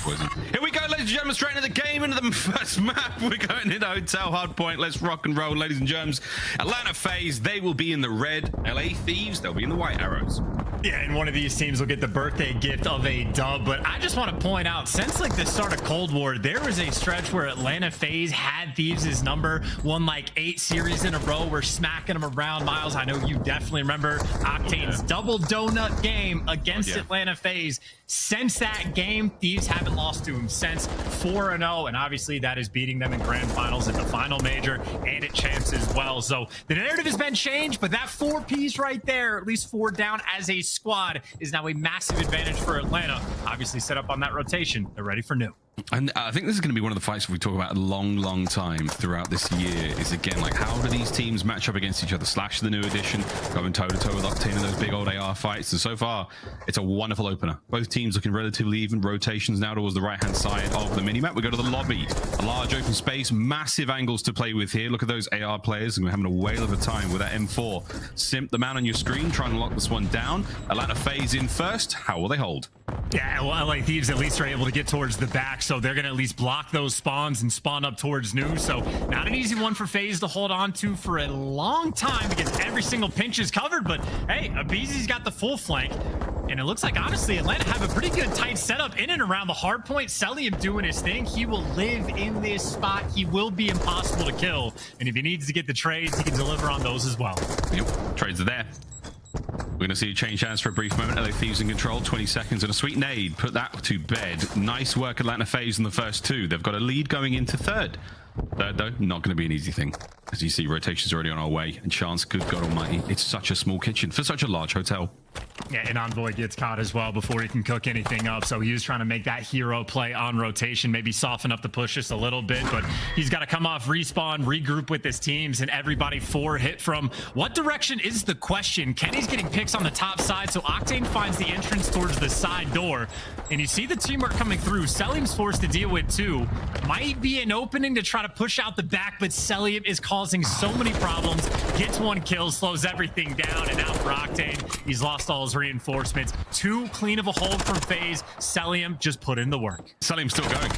poison. Here we go, ladies and gentlemen, straight into the game, into the first map. We're going into Hotel Hardpoint. Let's rock and roll, ladies and germs. Atlanta Faze, they will be in the red. LA Thieves, they'll be in the white arrows. Yeah, and one of these teams will get the birthday gift of a dub. But I just want to point out, since like the start of Cold War, there was a stretch where Atlanta Faze had Thieves' number, won like 8 series in a row. We're smacking them around. Miles, I know you definitely remember Octane's double donut game against Atlanta Faze. Since that game, Thieves haven't lost to him since 4-0, and obviously that is beating them in grand finals at the final major and at champs as well. So the narrative has been changed, but that 4-piece right there, at least 4 down as a squad, is now a massive advantage for Atlanta. Obviously set up on that rotation. They're ready for new. And I think this is going to be one of the fights we talk about a long time throughout this year, is again, like, how do these teams match up against each other? Slash, the new addition, going toe-to-toe with Octane in those big old AR fights. And so far, it's a wonderful opener. Both teams looking relatively even. Rotations now towards the right-hand side of the minimap. We go to the lobby. A large open space, massive angles to play with here. Look at those AR players, and we're having a whale of a time with that M4. Simp the man on your screen, trying to lock this one down. Atlanta Faze in first. How will they hold? Yeah, well, LA Thieves at least are able to get towards the back, so they're going to at least block those spawns and spawn up towards new. So not an easy one for Faze to hold on to for a long time, because every single pinch is covered. But hey, Abeezy's got the full flank, and it looks like, honestly, Atlanta have a pretty good tight setup in and around the hard point. Celium doing his thing. He will live in this spot. He will be impossible to kill, and if he needs to get the trades, he can deliver on those as well. Yep, trades are there. We're going to see a change hands for a brief moment. LA Thieves in control, 20 seconds, and a sweet nade. Put that to bed. Nice work, Atlanta Faze, in the first 2. They've got a lead going into third. Third, though, not going to be an easy thing. As you see, rotation's already on our way. And Chance, good God almighty, it's such a small kitchen for such a large hotel. Yeah, and Envoy gets caught as well before he can cook anything up. So he was trying to make that hero play on rotation, maybe soften up the push just a little bit. But he's got to come off respawn, regroup with his teams, and everybody 4 hit from what direction is the question. Kenny's getting picks on the top side, so Octane finds the entrance towards the side door. And you see the teamwork coming through. Celium's forced to deal with 2. Might be an opening to try to push out the back, but Celium is causing so many problems. Gets 1 kill, slows everything down, and now for Octane, he's lost all his reinforcements. 2 clean of a hold from Faze. Celium just put in the work. Celium's still going.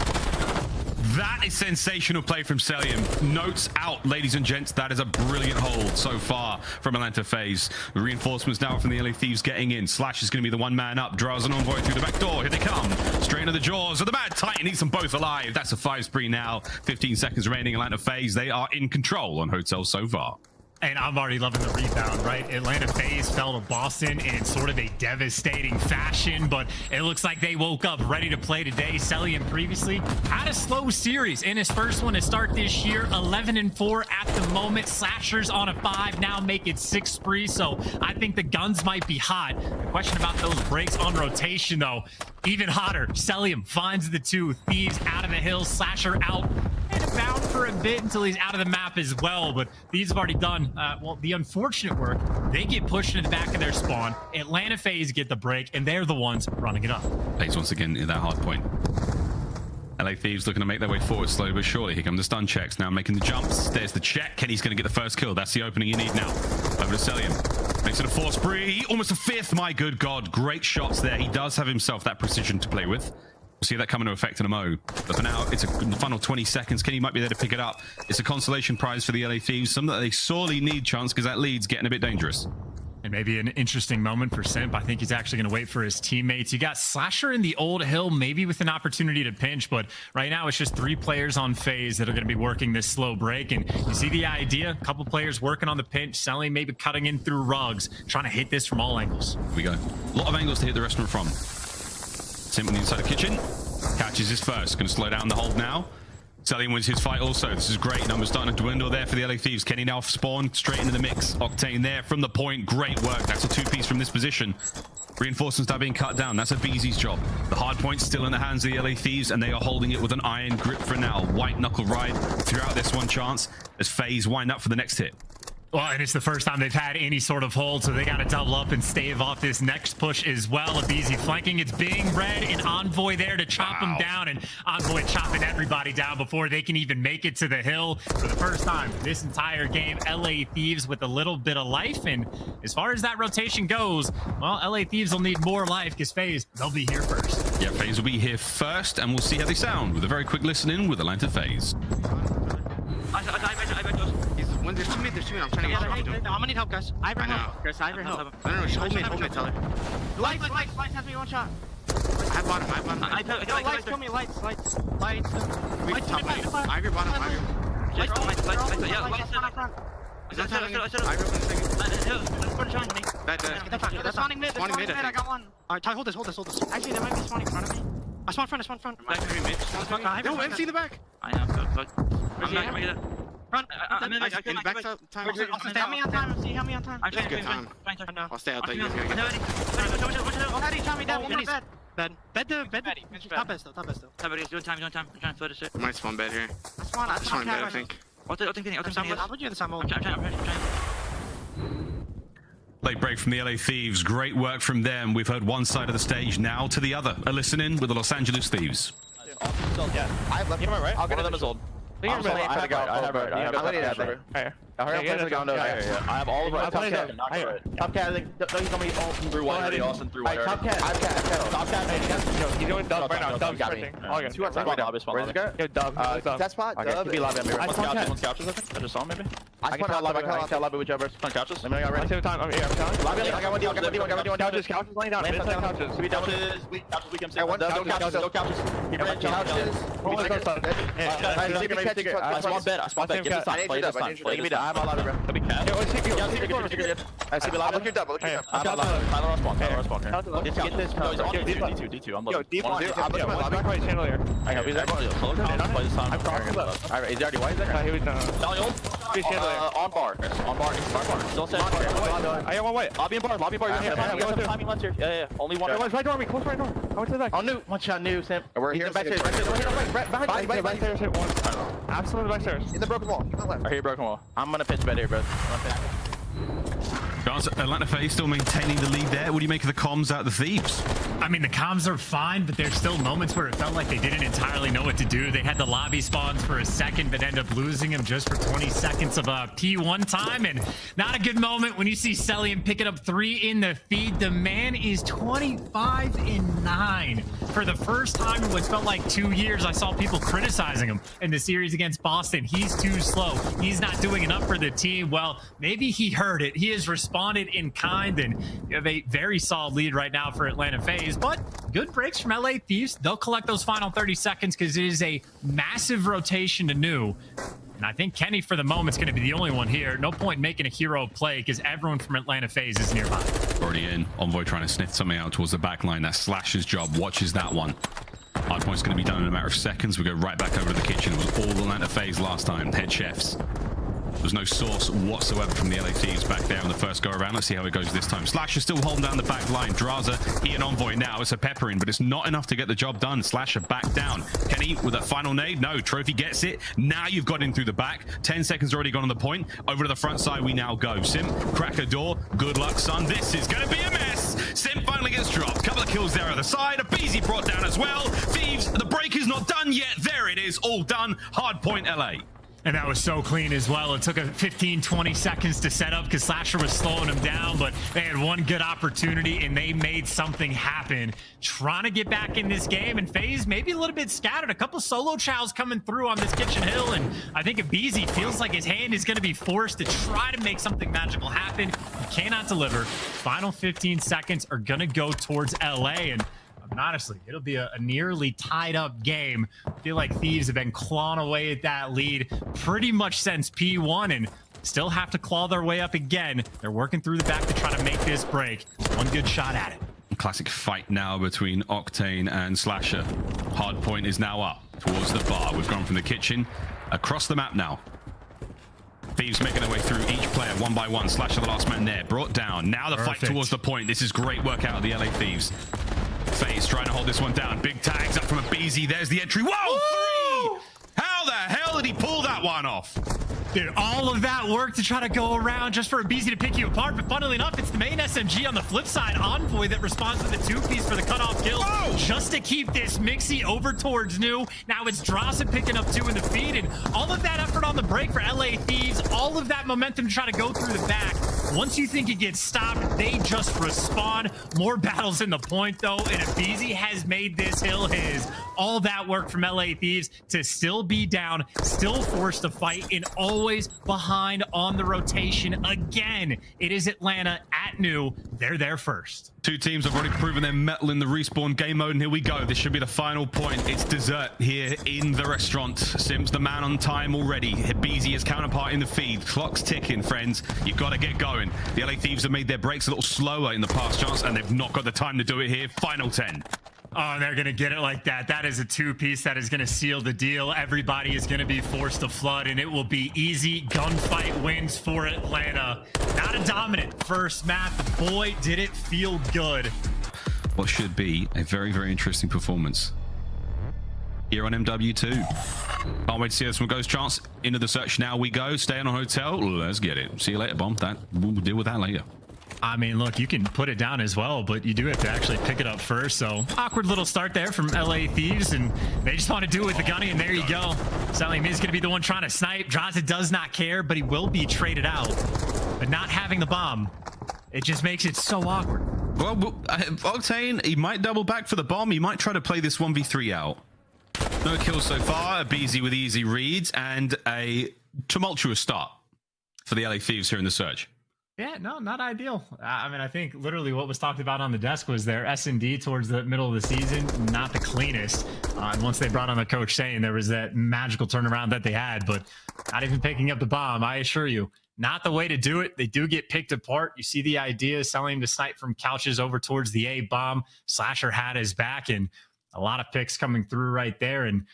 That is sensational play from Celium. Notes out, ladies and gents. That is a brilliant hold so far from Atlanta Faze. The reinforcements now from the LA Thieves getting in. Slash is going to be the one man up. Draws an Envoy through the back door. Here they come. Straight into the jaws of the Mad Titan. Needs them both alive. That's a 5 spree now. 15 seconds remaining. Atlanta Faze, they are in control on Hotel so far. And I'm already loving the rebound, right? Atlanta Faze fell to Boston in sort of a devastating fashion, but it looks like they woke up ready to play today. Celium previously had a slow series in his first one to start this year, 11-4 at the moment. Slashers on a 5, now make it 6 spree, so I think the guns might be hot. The question about those breaks on rotation, though, even hotter. Celium finds the 2. Thieves out of the hills, Slasher out and bound for a bit until he's out of the map as well, but Thieves have already done well, the unfortunate work. They get pushed into the back of their spawn. Atlanta Faze get the break, and they're the ones running it up. Pace once again in that hard point. LA Thieves looking to make their way forward slowly but surely. Here come the stun checks. Now making the jumps. There's the check. Kenny's going to get the first kill. That's the opening you need now. Over to Celium. Makes it a 4 spree. Almost a 5th. My good God. Great shots there. He does have himself that precision to play with. We'll see that come into effect in a mo. But for now, it's a final 20 seconds. Kenny might be there to pick it up. It's a consolation prize for the LA Thieves. Something that they sorely need, Chance, because that lead's getting a bit dangerous. And maybe an interesting moment for Simp. I think he's actually going to wait for his teammates. You got Slasher in the old hill, maybe with an opportunity to pinch, but right now it's just 3 players on Faze that are going to be working this slow break. And you see the idea, a couple players working on the pinch, selling, maybe cutting in through rugs, trying to hit this from all angles. Here we go. A lot of angles to hit the restaurant from. Simp on the inside of the kitchen. Catches his first. Going to slow down the hold now. Celium wins his fight also. This is great. Numbers starting to dwindle there for the LA Thieves. Kenny now spawn straight into the mix. Octane there from the point. Great work. That's a 2-piece from this position. Reinforcements now being cut down. That's Abeezy's job. The hard point's still in the hands of the LA Thieves, and they are holding it with an iron grip for now. White knuckle ride throughout this one, Chance, as Faze wind up for the next hit. Well, and it's the first time they've had any sort of hold, so they got to double up and stave off this next push as well. Abeezy flanking. It's being red, and Envoy there to chop them down, and Envoy chopping everybody down before they can even make it to the hill. For the first time this entire game, LA Thieves with a little bit of life, and as far as that rotation goes, well, LA Thieves will need more life because Faze, they'll be here first. Yeah, Faze will be here first, and we'll see how they sound with a very quick listen in with Atlanta Faze. When there's 2 mid, I'm trying to get I'm gonna need help, guys. I have help. Chris, I have help. No, hold me, Tyler. Lights has me one shot. I have bottom. Lights, kill me, lights. We top lane. I have your bottom, I have your... Is that Tyler? I have your They're spawning mid, I got one. Alright, Ty, hold this. Actually, they might be spawning in front of me. I spawn front. No, MC in the back. I am, fuck. I'm not gonna make it. Front. In the back time. Help me on time. Help me on time. I'm trying Good to time. No. I'll stay out there. You guys Go ahead, shot me down. One more bed. Bed. Top bed still. Somebody's doing time. I'm trying to float this shit. I might spawn bed here. I spawn bed, I think. I'll take I'll put you in the Samo. I'm trying. Late break from the LA Thieves. Great work from them. We've heard one side of the stage, now to the other. A listen in with the Los Angeles Thieves. Yeah, I have left. You know right? One of them is old. I have all of my top cat. Top cat, no, he's gonna be all through white already. Austin through white already. Top cat. He's going dub right now. Dub got me. Where's he go? Yo, dub. That spot. Dub. Be lobby. One couches, I think. I just saw him maybe. I spawned out lobby. I can lobby with Jebber. On couches. Let me get ready. Same time. I'm here. Lobby. I got one deal. Couches laying down. Couches. We couches. We can see. No couches. He ran couches. I spawned bed. Give me time. Play this time. Give me that. I'm all out of breath. Let me cat. I see me lobby. Look your double. I'm all out. Tyler spawn. Get this. D2. I'm looking. Yo, D1. I'm looking at lobby. Right channel here. I know. He's actually solo couch. Play this time. I'm crossing left. Alright, is he already white there? He was on bar. On bar. Still set. I got one white. Lobby and bar. Timing left here. Yeah. Only one. Right door me. Close right door. I went to the back. On new. One shot new. Sam. We're here. Back stairs. Absolutely back stairs. In the broken wall. I hear broken wall. I'm gonna pitch bed here, bro. Atlanta Faze still maintaining the lead there. What do you make of the comms out of the Thieves? I mean, the comms are fine, but there's still moments where it felt like they didn't entirely know what to do. They had the lobby spawns for a second, but end up losing them just for 20 seconds of P1 time. And not a good moment when you see Celium picking up 3 in the feed. The man is 25-9. For the first time in what's felt like 2 years, I saw people criticizing him in the series against Boston. He's too slow. He's not doing enough for the team. Well, maybe he heard it. He has responded in kind, and you have a very solid lead right now for Atlanta Faze, but good breaks from LA Thieves. They'll collect those final 30 seconds because it is a massive rotation to new. And I think Kenny, for the moment, is going to be the only one here. No point making a hero play because everyone from Atlanta Faze is nearby. Already in. Envoy trying to sniff something out towards the back line. That's Slash's job. Watches that one. Hardpoint's going to be done in a matter of seconds. We go right back over to the kitchen. It was all Atlanta Faze last time. Head chefs. There's no source whatsoever from the LA Thieves back there on the first go around. Let's see how it goes this time. Slasher still holding down the back line. Draza, he and Envoy now. It's a pepper in, but it's not enough to get the job done. Slasher back down. Kenny with a final nade. No, Trophy gets it. Now you've got in through the back. 10 seconds already gone on the point. Over to the front side we now go. Sim, crack a door. Good luck, son. This is going to be a mess. Sim finally gets dropped. Couple of kills there on the side. A Beezy brought down as well. Thieves, the break is not done yet. There it is. All done. Hard point LA. And that was so clean as well. It took a 15-20 seconds to set up because Slasher was slowing him down, but they had one good opportunity and they made something happen. Trying to get back in this game, and Faze maybe a little bit scattered. A couple solo chows coming through on this kitchen hill, and I think Abizi feels like his hand is going to be forced to try to make something magical happen. He cannot deliver. Final 15 seconds are going to go towards LA, and honestly, it'll be a nearly tied up game. I feel like Thieves have been clawing away at that lead pretty much since P1 and still have to claw their way up again. They're working through the back to try to make this break. One good shot at it. Classic fight now between Octane and Slasher. Hardpoint is now up towards the bar. We've gone from the kitchen across the map now. Thieves making their way through each player one by one. Slasher the last man there. Brought down. Now the fight towards the point. This is great work out of the LA Thieves. Faze trying to hold this one down. Big tags up from a BZ. There's the entry. Whoa! Woo! 3! How the hell did he pull that one off? Dude, all of that work to try to go around just for a BZ to pick you apart. But funnily enough, it's the main SMG on the flip side, Envoy, that responds with the 2-piece for the cutoff kill. Whoa! Just to keep this Mixie over towards new. Now it's Drossett picking up 2 in the feed. And all of that effort on the break for LA Thieves, all of that momentum to try to go through the back. Once you think it gets stopped, they just respawn. More battles in the point, though, and Abizi has made this hill his. All that work from LA Thieves to still be down, still forced to fight, and always behind on the rotation again. It is Atlanta at New. They're there first. Two teams have already proven their mettle in the respawn game mode, and here we go. This should be the final point. It's dessert here in the restaurant. Sims the man on time already. Abizi his counterpart in the feed. Clock's ticking, friends. You've got to get going. The LA Thieves have made their breaks a little slower in the past chance, and they've not got the time to do it here. Final 10. Oh, and they're going to get it like that. That is a two-piece that is going to seal the deal. Everybody is going to be forced to flood, and it will be easy gunfight wins for Atlanta. Not a dominant first map. Boy, did it feel good. What should be a very, very interesting performance here on MW2. Can't wait to see this one goes. Chance into the search. Now we go. Stay in a hotel. Let's get it. See you later, Bomb. We'll deal with that later. I mean, look, you can put it down as well, but you do have to actually pick it up first. So awkward little start there from LA Thieves, and they just want to do it with the gunny, and there you go. Salim is going to be the one trying to snipe. Draza does not care, but he will be traded out. But not having the bomb, it just makes it so awkward. Well, Octane, he might double back for the bomb. He might try to play this 1v3 out. No kills so far. Abizi with easy reads and a tumultuous start for the LA Thieves here in the search. Yeah, no, not ideal. I mean, I think literally what was talked about on the desk was their S&D towards the middle of the season, not the cleanest. And once they brought on the coach saying there was that magical turnaround that they had, but not even picking up the bomb, I assure you, not the way to do it. They do get picked apart. You see the idea, selling to snipe from couches over towards the A bomb. Slasher had his back, and a lot of picks coming through right there. And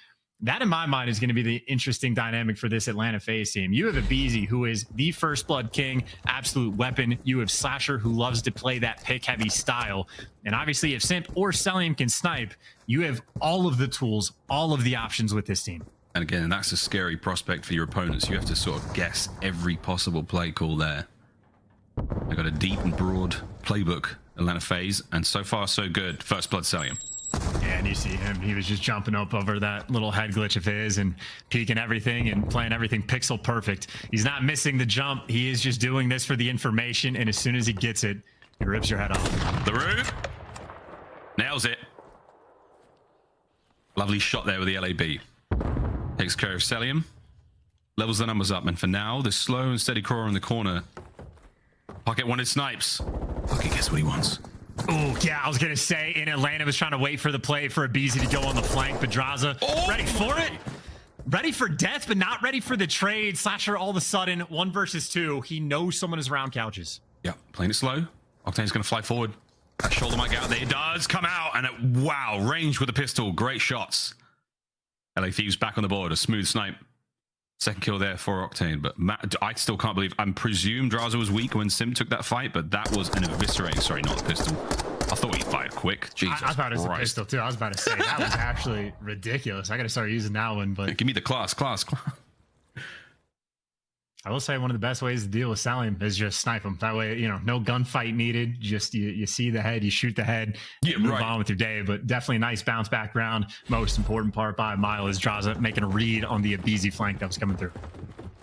that, in my mind, is going to be the interesting dynamic for this Atlanta Faze team. You have Abizi, who is the first blood king, absolute weapon. You have Slasher, who loves to play that pick-heavy style. And obviously, if Simp or Selim can snipe, you have all of the tools, all of the options with this team. And again, that's a scary prospect for your opponents. You have to sort of guess every possible play call there. They've got a deep and broad playbook, Atlanta Faze, and so far, so good. First blood Selim. Yeah, and you see him, he was just jumping up over that little head glitch of his and peeking everything and playing everything pixel perfect. He's not missing the jump. He is just doing this for the information, and as soon as he gets it, he rips your head off. The roof. Nails it. Lovely shot there with the LAB. Takes care of Selim. Levels the numbers up, and for now, the slow and steady crawler in the corner. Pocket wanted snipes. Pocket gets what he wants. Oh, yeah, I was going to say, in Atlanta was trying to wait for the play for Abizi to go on the flank, but Draza ready for it. Ready for death, but not ready for the trade. Slasher, all of a sudden, 1 versus 2. He knows someone is around couches. Yeah, playing it slow. Octane's going to fly forward. That shoulder might get out there. It does come out, and wow, range with the pistol. Great shots. LA Thieves back on the board. A smooth snipe. Second kill there for Octane, but I still can't believe. I'm presumed Draza was weak when Sim took that fight, but that was an eviscerating. Sorry, not a pistol. I thought he fired quick. Jesus I thought it was Christ. a pistol too. I was about to say that was actually ridiculous. I got to start using that one, but give me the class. I will say one of the best ways to deal with Salim is just snipe him. That way, you know, no gunfight needed. Just you see the head, you shoot the head, you move on with your day. But definitely a nice bounce back round. Most important part by a mile is Draza making a read on the Abizi flank that was coming through.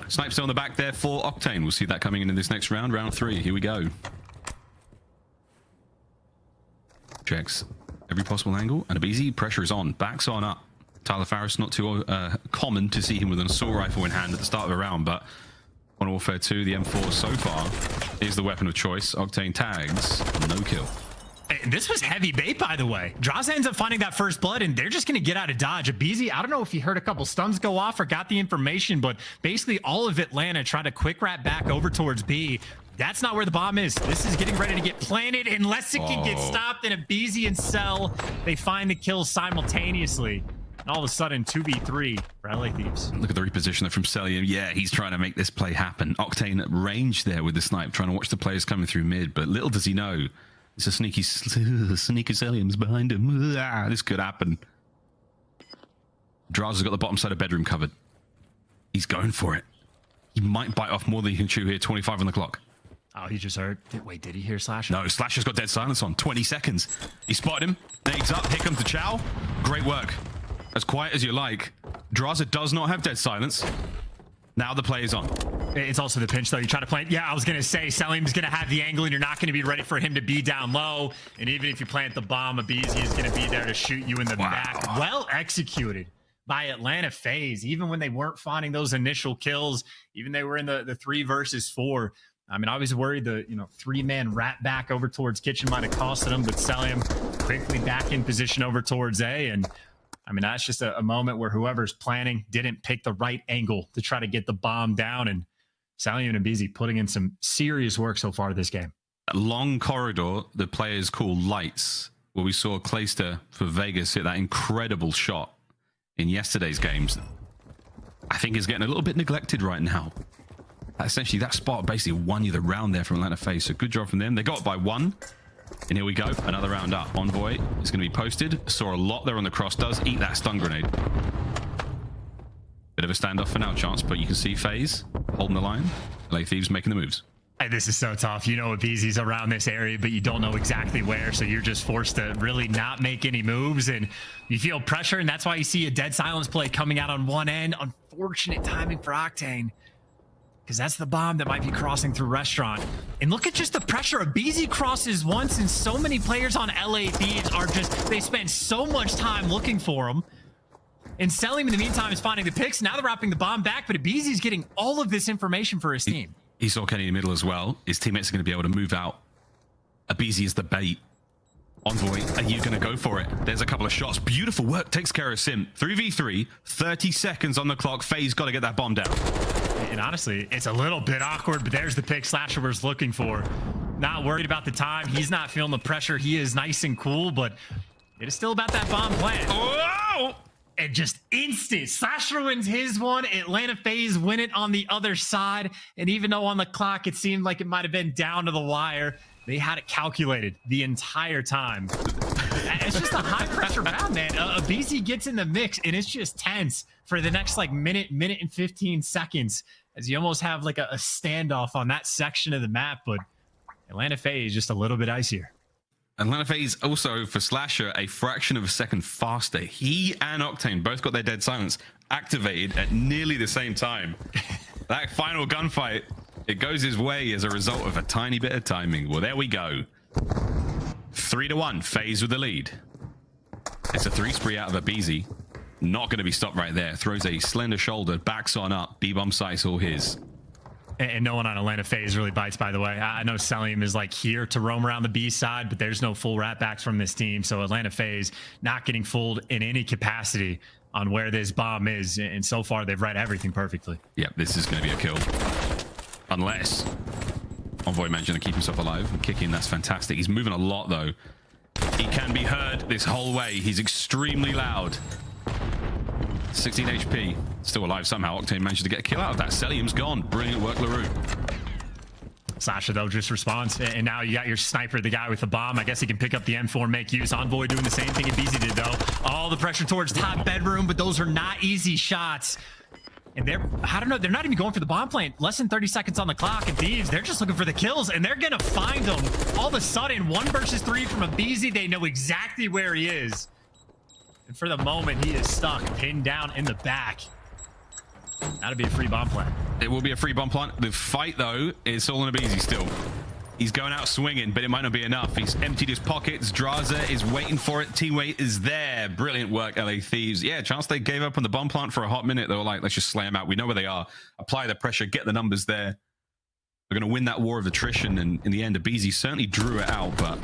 Snipe still on the back there for Octane. We'll see that coming in this next round, round 3. Here we go. Checks every possible angle, and Abizi pressure is on. Backs on up. Tyler Farris, not too common to see him with an assault rifle in hand at the start of a round, but on Warfare 2, the M4 so far is the weapon of choice. Octane tags, no kill. And this was heavy bait, by the way. Draza ends up finding that first blood, and they're just going to get out of dodge. Abizi, I don't know if he heard a couple stuns go off or got the information, but basically all of Atlanta tried to quick wrap back over towards B. That's not where the bomb is. This is getting ready to get planted unless it can get stopped. And Abizi and Cell, they find the kills simultaneously. And all of a sudden, 2v3 for LA Thieves. Look at the reposition there from Celia. Yeah, he's trying to make this play happen. Octane at range there with the snipe, trying to watch the players coming through mid. But little does he know, it's a sneaky Celium's behind him. This could happen. Draza's got the bottom side of bedroom covered. He's going for it. He might bite off more than he can chew here. 25 on the clock. Oh, he just heard. Wait, did he hear Slasher? No, Slasher's got dead silence on. 20 seconds. He spotted him. Nades up. Here comes the chow. Great work. As quiet as you like. Draza does not have dead silence. Now the play is on. It's also the pinch, though. You try to plant. Yeah, I was going to say, Selim's going to have the angle, and you're not going to be ready for him to be down low. And even if you plant the bomb, Abizi is going to be there to shoot you in the back. Well executed by Atlanta Faze. Even when they weren't finding those initial kills, even they were in the 3 versus 4. I mean, I was worried the 3-man rat back over towards Kitchen might have costed him, but Selim quickly back in position over towards A. And I mean, that's just a moment where whoever's planning didn't pick the right angle to try to get the bomb down. And Selim and Abizi putting in some serious work so far this game. That long corridor the players call lights, where we saw Clayster for Vegas hit that incredible shot in yesterday's games, I think is getting a little bit neglected right now. Essentially, that spot basically won you the round there from Atlanta Faze. So good job from them. They got it by 1. And here we go. Another round up. Envoy is going to be posted. Saw a lot there on the cross. Does eat that stun grenade. Bit of a standoff for now, Chance. But you can see Faze holding the line. LA Thieves making the moves. Hey, this is so tough. You know Abizi's around this area, but you don't know exactly where. So you're just forced to really not make any moves. And you feel pressure. And that's why you see a dead silence play coming out on one end. Unfortunate timing for Octane, because that's the bomb that might be crossing through Restaurant. And look at just the pressure. Abizi crosses once, and so many players on LA Thieves are just, they spend so much time looking for him. And Selim, in the meantime, is finding the picks. Now they're wrapping the bomb back, but Abizi's getting all of this information for his team. He saw Kenny in the middle as well. His teammates are going to be able to move out. Abizi is the bait. Envoy, are you going to go for it? There's a couple of shots. Beautiful work. Takes care of Sim. 3v3, 30 seconds on the clock. Faze got to get that bomb down. And honestly, it's a little bit awkward, but there's the pick Slasher was looking for. Not worried about the time. He's not feeling the pressure. He is nice and cool, but it is still about that bomb plant. Oh! And just instant. Slasher wins his one. Atlanta Faze win it on the other side. And even though on the clock it seemed like it might have been down to the wire, they had it calculated the entire time. It's just a high pressure round, man. Abizi gets in the mix, and it's just tense for the next minute and 15 seconds, as you almost have like a standoff on that section of the map. But Atlanta Faze just a little bit icier. Atlanta Faze also, for Slasher, a fraction of a second faster. He and Octane both got their dead silence activated at nearly the same time. That final gunfight, it goes his way as a result of a tiny bit of timing. Well, there we go. 3-1, Faze with the lead. It's a 3 spree out of Abizi. Not going to be stopped right there. Throws a slender shoulder, backs on up. B-bomb sight's all his. And no one on Atlanta Faze really bites, by the way. I know Selim is here to roam around the B side, but there's no full rat backs from this team. So Atlanta Faze not getting fooled in any capacity on where this bomb is. And so far, they've read everything perfectly. Yep, this is going to be a kill. Unless Envoy managing to keep himself alive and kicking, that's fantastic. He's moving a lot, though. He can be heard this whole way. He's extremely loud. 16 HP. Still alive somehow. Octane managed to get a kill out of that. Selim's gone. Brilliant work, LaRue. Sasha, though, just responds. And now you got your sniper, the guy with the bomb. I guess he can pick up the M4, make use. Envoy doing the same thing Abizi did, though. All the pressure towards top bedroom, but those are not easy shots. And I don't know, they're not even going for the bomb plant. Less than 30 seconds on the clock. And Thieves, they're just looking for the kills, and they're going to find them. All of a sudden, 1 versus 3 from Abizi. They know exactly where he is. And for the moment, he is stuck, pinned down in the back. That'll be a free bomb plant. It will be a free bomb plant. The fight, though, is all on Abizi still. He's going out swinging, but it might not be enough. He's emptied his pockets. Draza is waiting for it. Teammate is there. Brilliant work, LA Thieves. Yeah, chance they gave up on the bomb plant for a hot minute. They were like, let's just slay them out. We know where they are. Apply the pressure, get the numbers there. We're going to win that war of attrition. And in the end, Abizi certainly drew it out, but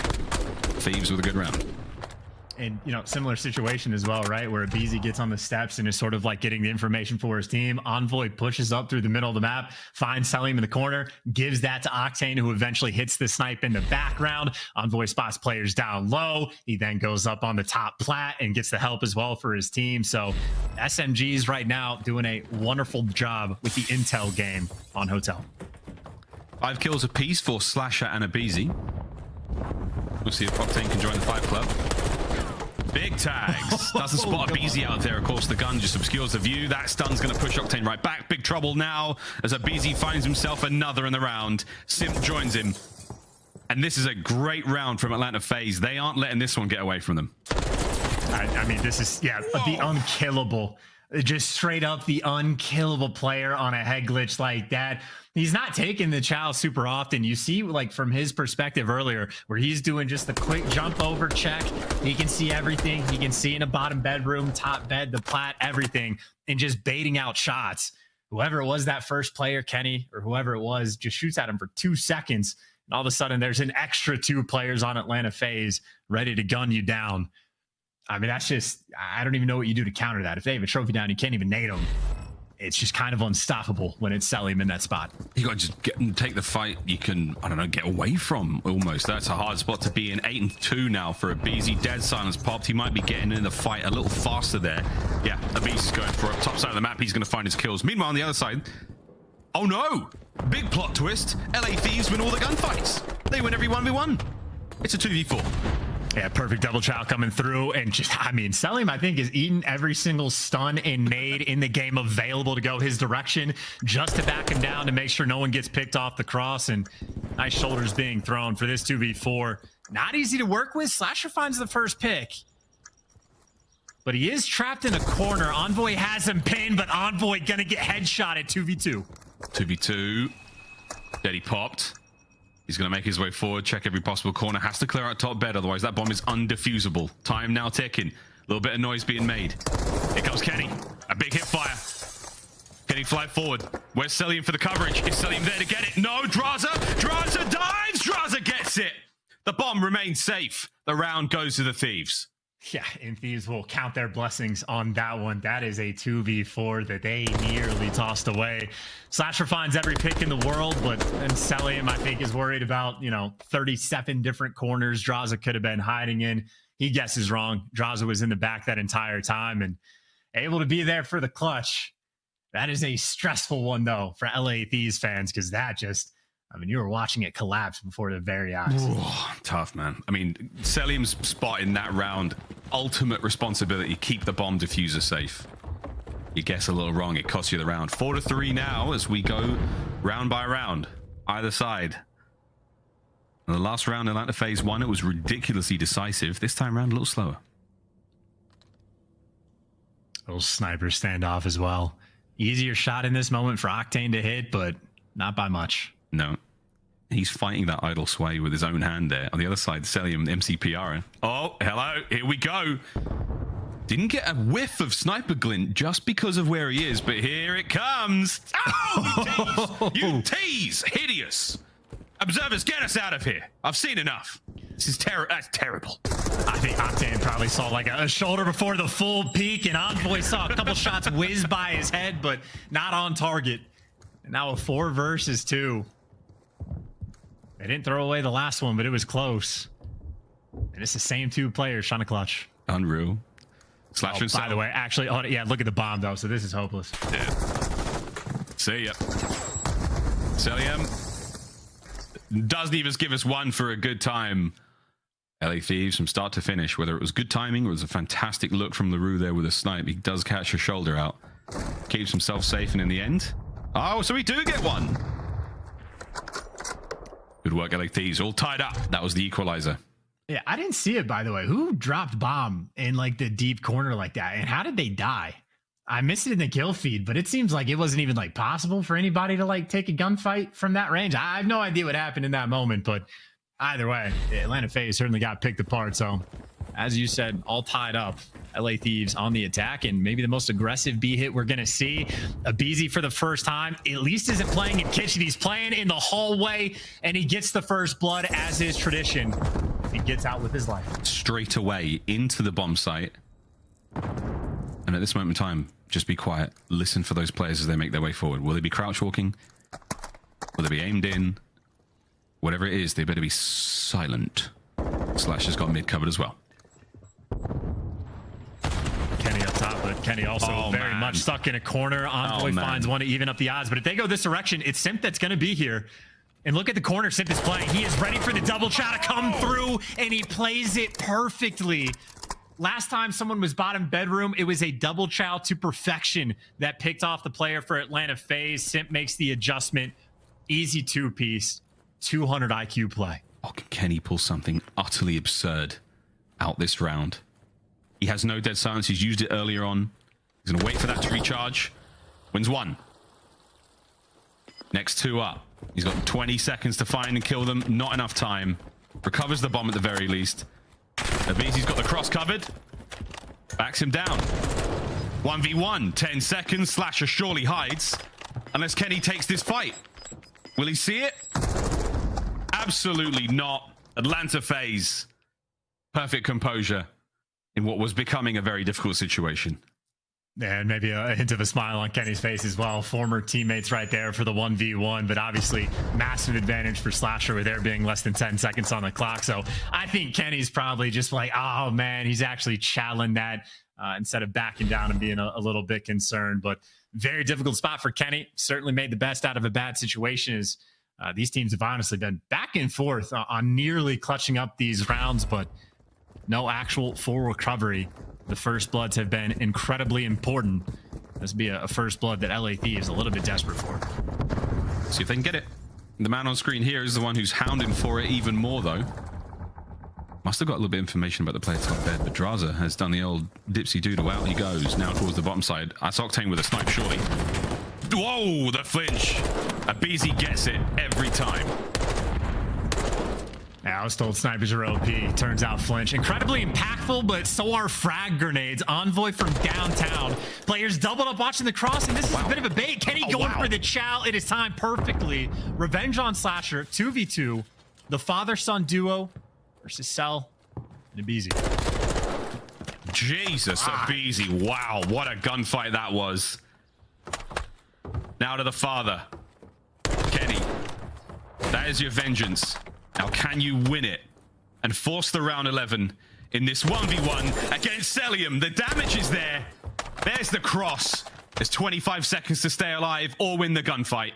Thieves with a good round. And, similar situation as well, right? Where Abizi gets on the steps and is sort of getting the information for his team. Envoy pushes up through the middle of the map, finds Selim in the corner, gives that to Octane, who eventually hits the snipe in the background. Envoy spots players down low. He then goes up on the top plat and gets the help as well for his team. So SMGs right now doing a wonderful job with the intel game on Hotel. 5 kills apiece for Slasher and Abizi. We'll see if Octane can join the 5 club. Big tags. Doesn't spot Abizi out there. Of course, the gun just obscures the view. That stun's going to push Octane right back. Big trouble now as Abizi finds himself another in the round. Simp joins him. And this is a great round from Atlanta Faze. They aren't letting this one get away from them. I mean, this is, the unkillable Just straight up the unkillable player on a head glitch like that. He's not taking the chow super often. You see, like, from his perspective earlier, where he's doing just the quick jump over check. He can see everything. He can see in a bottom bedroom, top bed, the plat, everything, and just baiting out shots. Whoever it was, that first player, Kenny, or whoever it was, just shoots at him for 2 seconds. And all of a sudden, there's an extra 2 players on Atlanta Faze ready to gun you down. I mean, that's just, I don't even know what you do to counter that. If they have a trophy down, you can't even nade them. It's just kind of unstoppable when it's Selim in that spot. You got to just take the fight you can, I don't know, get away from almost. That's a hard spot to be in. 8-2 now for Abizi. Dead silence popped. He might be getting in the fight a little faster there. Yeah, Abizi's going for it. Top side of the map, he's going to find his kills. Meanwhile, on the other side, oh no! Big plot twist. LA Thieves win all the gunfights. They win every 1v1. It's a 2v4. Yeah, perfect double chow coming through. And just, I mean, Selim, I think, is eating every single stun and nade in the game available to go his direction, just to back him down to make sure no one gets picked off the cross. And nice shoulders being thrown for this 2v4. Not easy to work with. Slasher finds the first pick, but he is trapped in a corner. Envoy has him pinned, but Envoy gonna get headshot at 2v2. 2v2. Daddy popped. He's going to make his way forward, check every possible corner. Has to clear out top bed, otherwise that bomb is undefusable. Time now ticking. A little bit of noise being made. Here comes Kenny. A big hip fire. Kenny fly forward. Where's Selim for the coverage? Is Selim there to get it? No, Draza! Draza dives! Draza gets it! The bomb remains safe. The round goes to the Thieves. Yeah, and Thieves will count their blessings on that one. That is a 2v4 that they nearly tossed away. Slasher finds every pick in the world, but then Selim, I think, is worried about, 37 different corners Draza could have been hiding in. He guesses wrong. Draza was in the back that entire time and able to be there for the clutch. That is a stressful one, though, for LA Thieves fans, because that just... I mean, you were watching it collapse before their very eyes. Ooh, tough, man. I mean, Selim's spot in that round, ultimate responsibility, keep the bomb diffuser safe. You guess a little wrong, it costs you the round. 4-3 now as we go round by round, either side. And the last round, Atlanta Phase 1, it was ridiculously decisive. This time around, a little slower. Little sniper standoff as well. Easier shot in this moment for Octane to hit, but not by much. No. He's fighting that idle sway with his own hand there. On the other side, Selim MCPR. Oh, hello. Here we go. Didn't get a whiff of sniper glint just because of where he is, but here it comes. Oh, you tease. Hideous. Observers, get us out of here. I've seen enough. This is that's terrible. I think Octane probably saw like a shoulder before the full peak, and Envoy saw a couple shots whiz by his head, but not on target. And now a 4 versus 2. They didn't throw away the last one, but it was close. And it's the same 2 players trying to clutch. Unreal. Slasher. By the way, actually, yeah, look at the bomb, though, so this is hopeless. Yeah. See ya. Selim doesn't even give us one for a good time. LA Thieves from start to finish, whether it was good timing or it was a fantastic look from LaRue there with a snipe, he does catch a shoulder out. Keeps himself safe, and in the end... Oh, so we do get one. Good work, LA Thieves. All tied up. That was the equalizer. Yeah, I didn't see it, by the way. Who dropped bomb in like the deep corner like that? And how did they die? I missed it in the kill feed, but it seems like it wasn't even like possible for anybody to like take a gunfight from that range. I have no idea what happened in that moment, but either way, Atlanta Faze certainly got picked apart. So as you said, all tied up. LA Thieves on the attack, and maybe the most aggressive B hit we're going to see. Abizi for the first time, at least isn't playing in kitchen. He's playing in the hallway, and he gets the first blood as is tradition. He gets out with his life. Straight away into the bomb site. And at this moment in time, just be quiet. Listen for those players as they make their way forward. Will they be crouch walking? Will they be aimed in? Whatever it is, they better be silent. Slash has got mid covered as well. Kenny up top, but Kenny also very much stuck in a corner. Envoy finds one to even up the odds, but if they go this direction, it's Simp that's going to be here. And look at the corner Simp is playing. He is ready for the double shot to come through, and he plays it perfectly. Last time someone was bottom bedroom, it was a double chow to perfection that picked off the player for Atlanta Faze. Simp makes the adjustment. Easy 2-piece, 200 IQ play. Oh, can Kenny pull something utterly absurd out this round? He has no dead silence. He's used it earlier on. He's going to wait for that to recharge. Wins 1. Next 2 up. He's got 20 seconds to find and kill them. Not enough time. Recovers the bomb at the very least. Abizi's got the cross covered. Backs him down. 1v1. 10 seconds. Slasher surely hides. Unless Kenny takes this fight. Will he see it? Absolutely not. Atlanta Faze. Perfect composure in what was becoming a very difficult situation. And maybe a hint of a smile on Kenny's face as well. Former teammates right there for the 1v1, but obviously massive advantage for Slasher with there being less than 10 seconds on the clock. So I think Kenny's probably just like, oh man, he's actually challenging that instead of backing down and being a little bit concerned. But very difficult spot for Kenny. Certainly made the best out of a bad situation. As these teams have honestly been back and forth on nearly clutching up these rounds, but no actual full recovery. The first bloods have been incredibly important. This would be a first blood that LA Thieves a little bit desperate for. See if they can get it. The man on screen here is the one who's hounding for it even more, though. Must have got a little bit of information about the player top bed, but Draza has done the old dipsy doodle. Out he goes, now towards the bottom side. That's Octane with a snipe, surely. Whoa, the flinch. Abizi gets it every time. Yeah, I was told snipers are OP. Turns out flinch. Incredibly impactful, but so are frag grenades. Envoy from downtown. Players doubled up watching the cross, and this is a bit of a bait. Kenny going for the chow. It is timed perfectly. Revenge on Slasher. 2v2. The father-son duo versus Cell and Abizi. Jesus, Abizi. Wow, what a gunfight that was. Now to the father. Kenny, that is your vengeance. Now, can you win it and force the round 11 in this 1v1 against Celium? The damage is there. There's the cross. There's 25 seconds to stay alive or win the gunfight.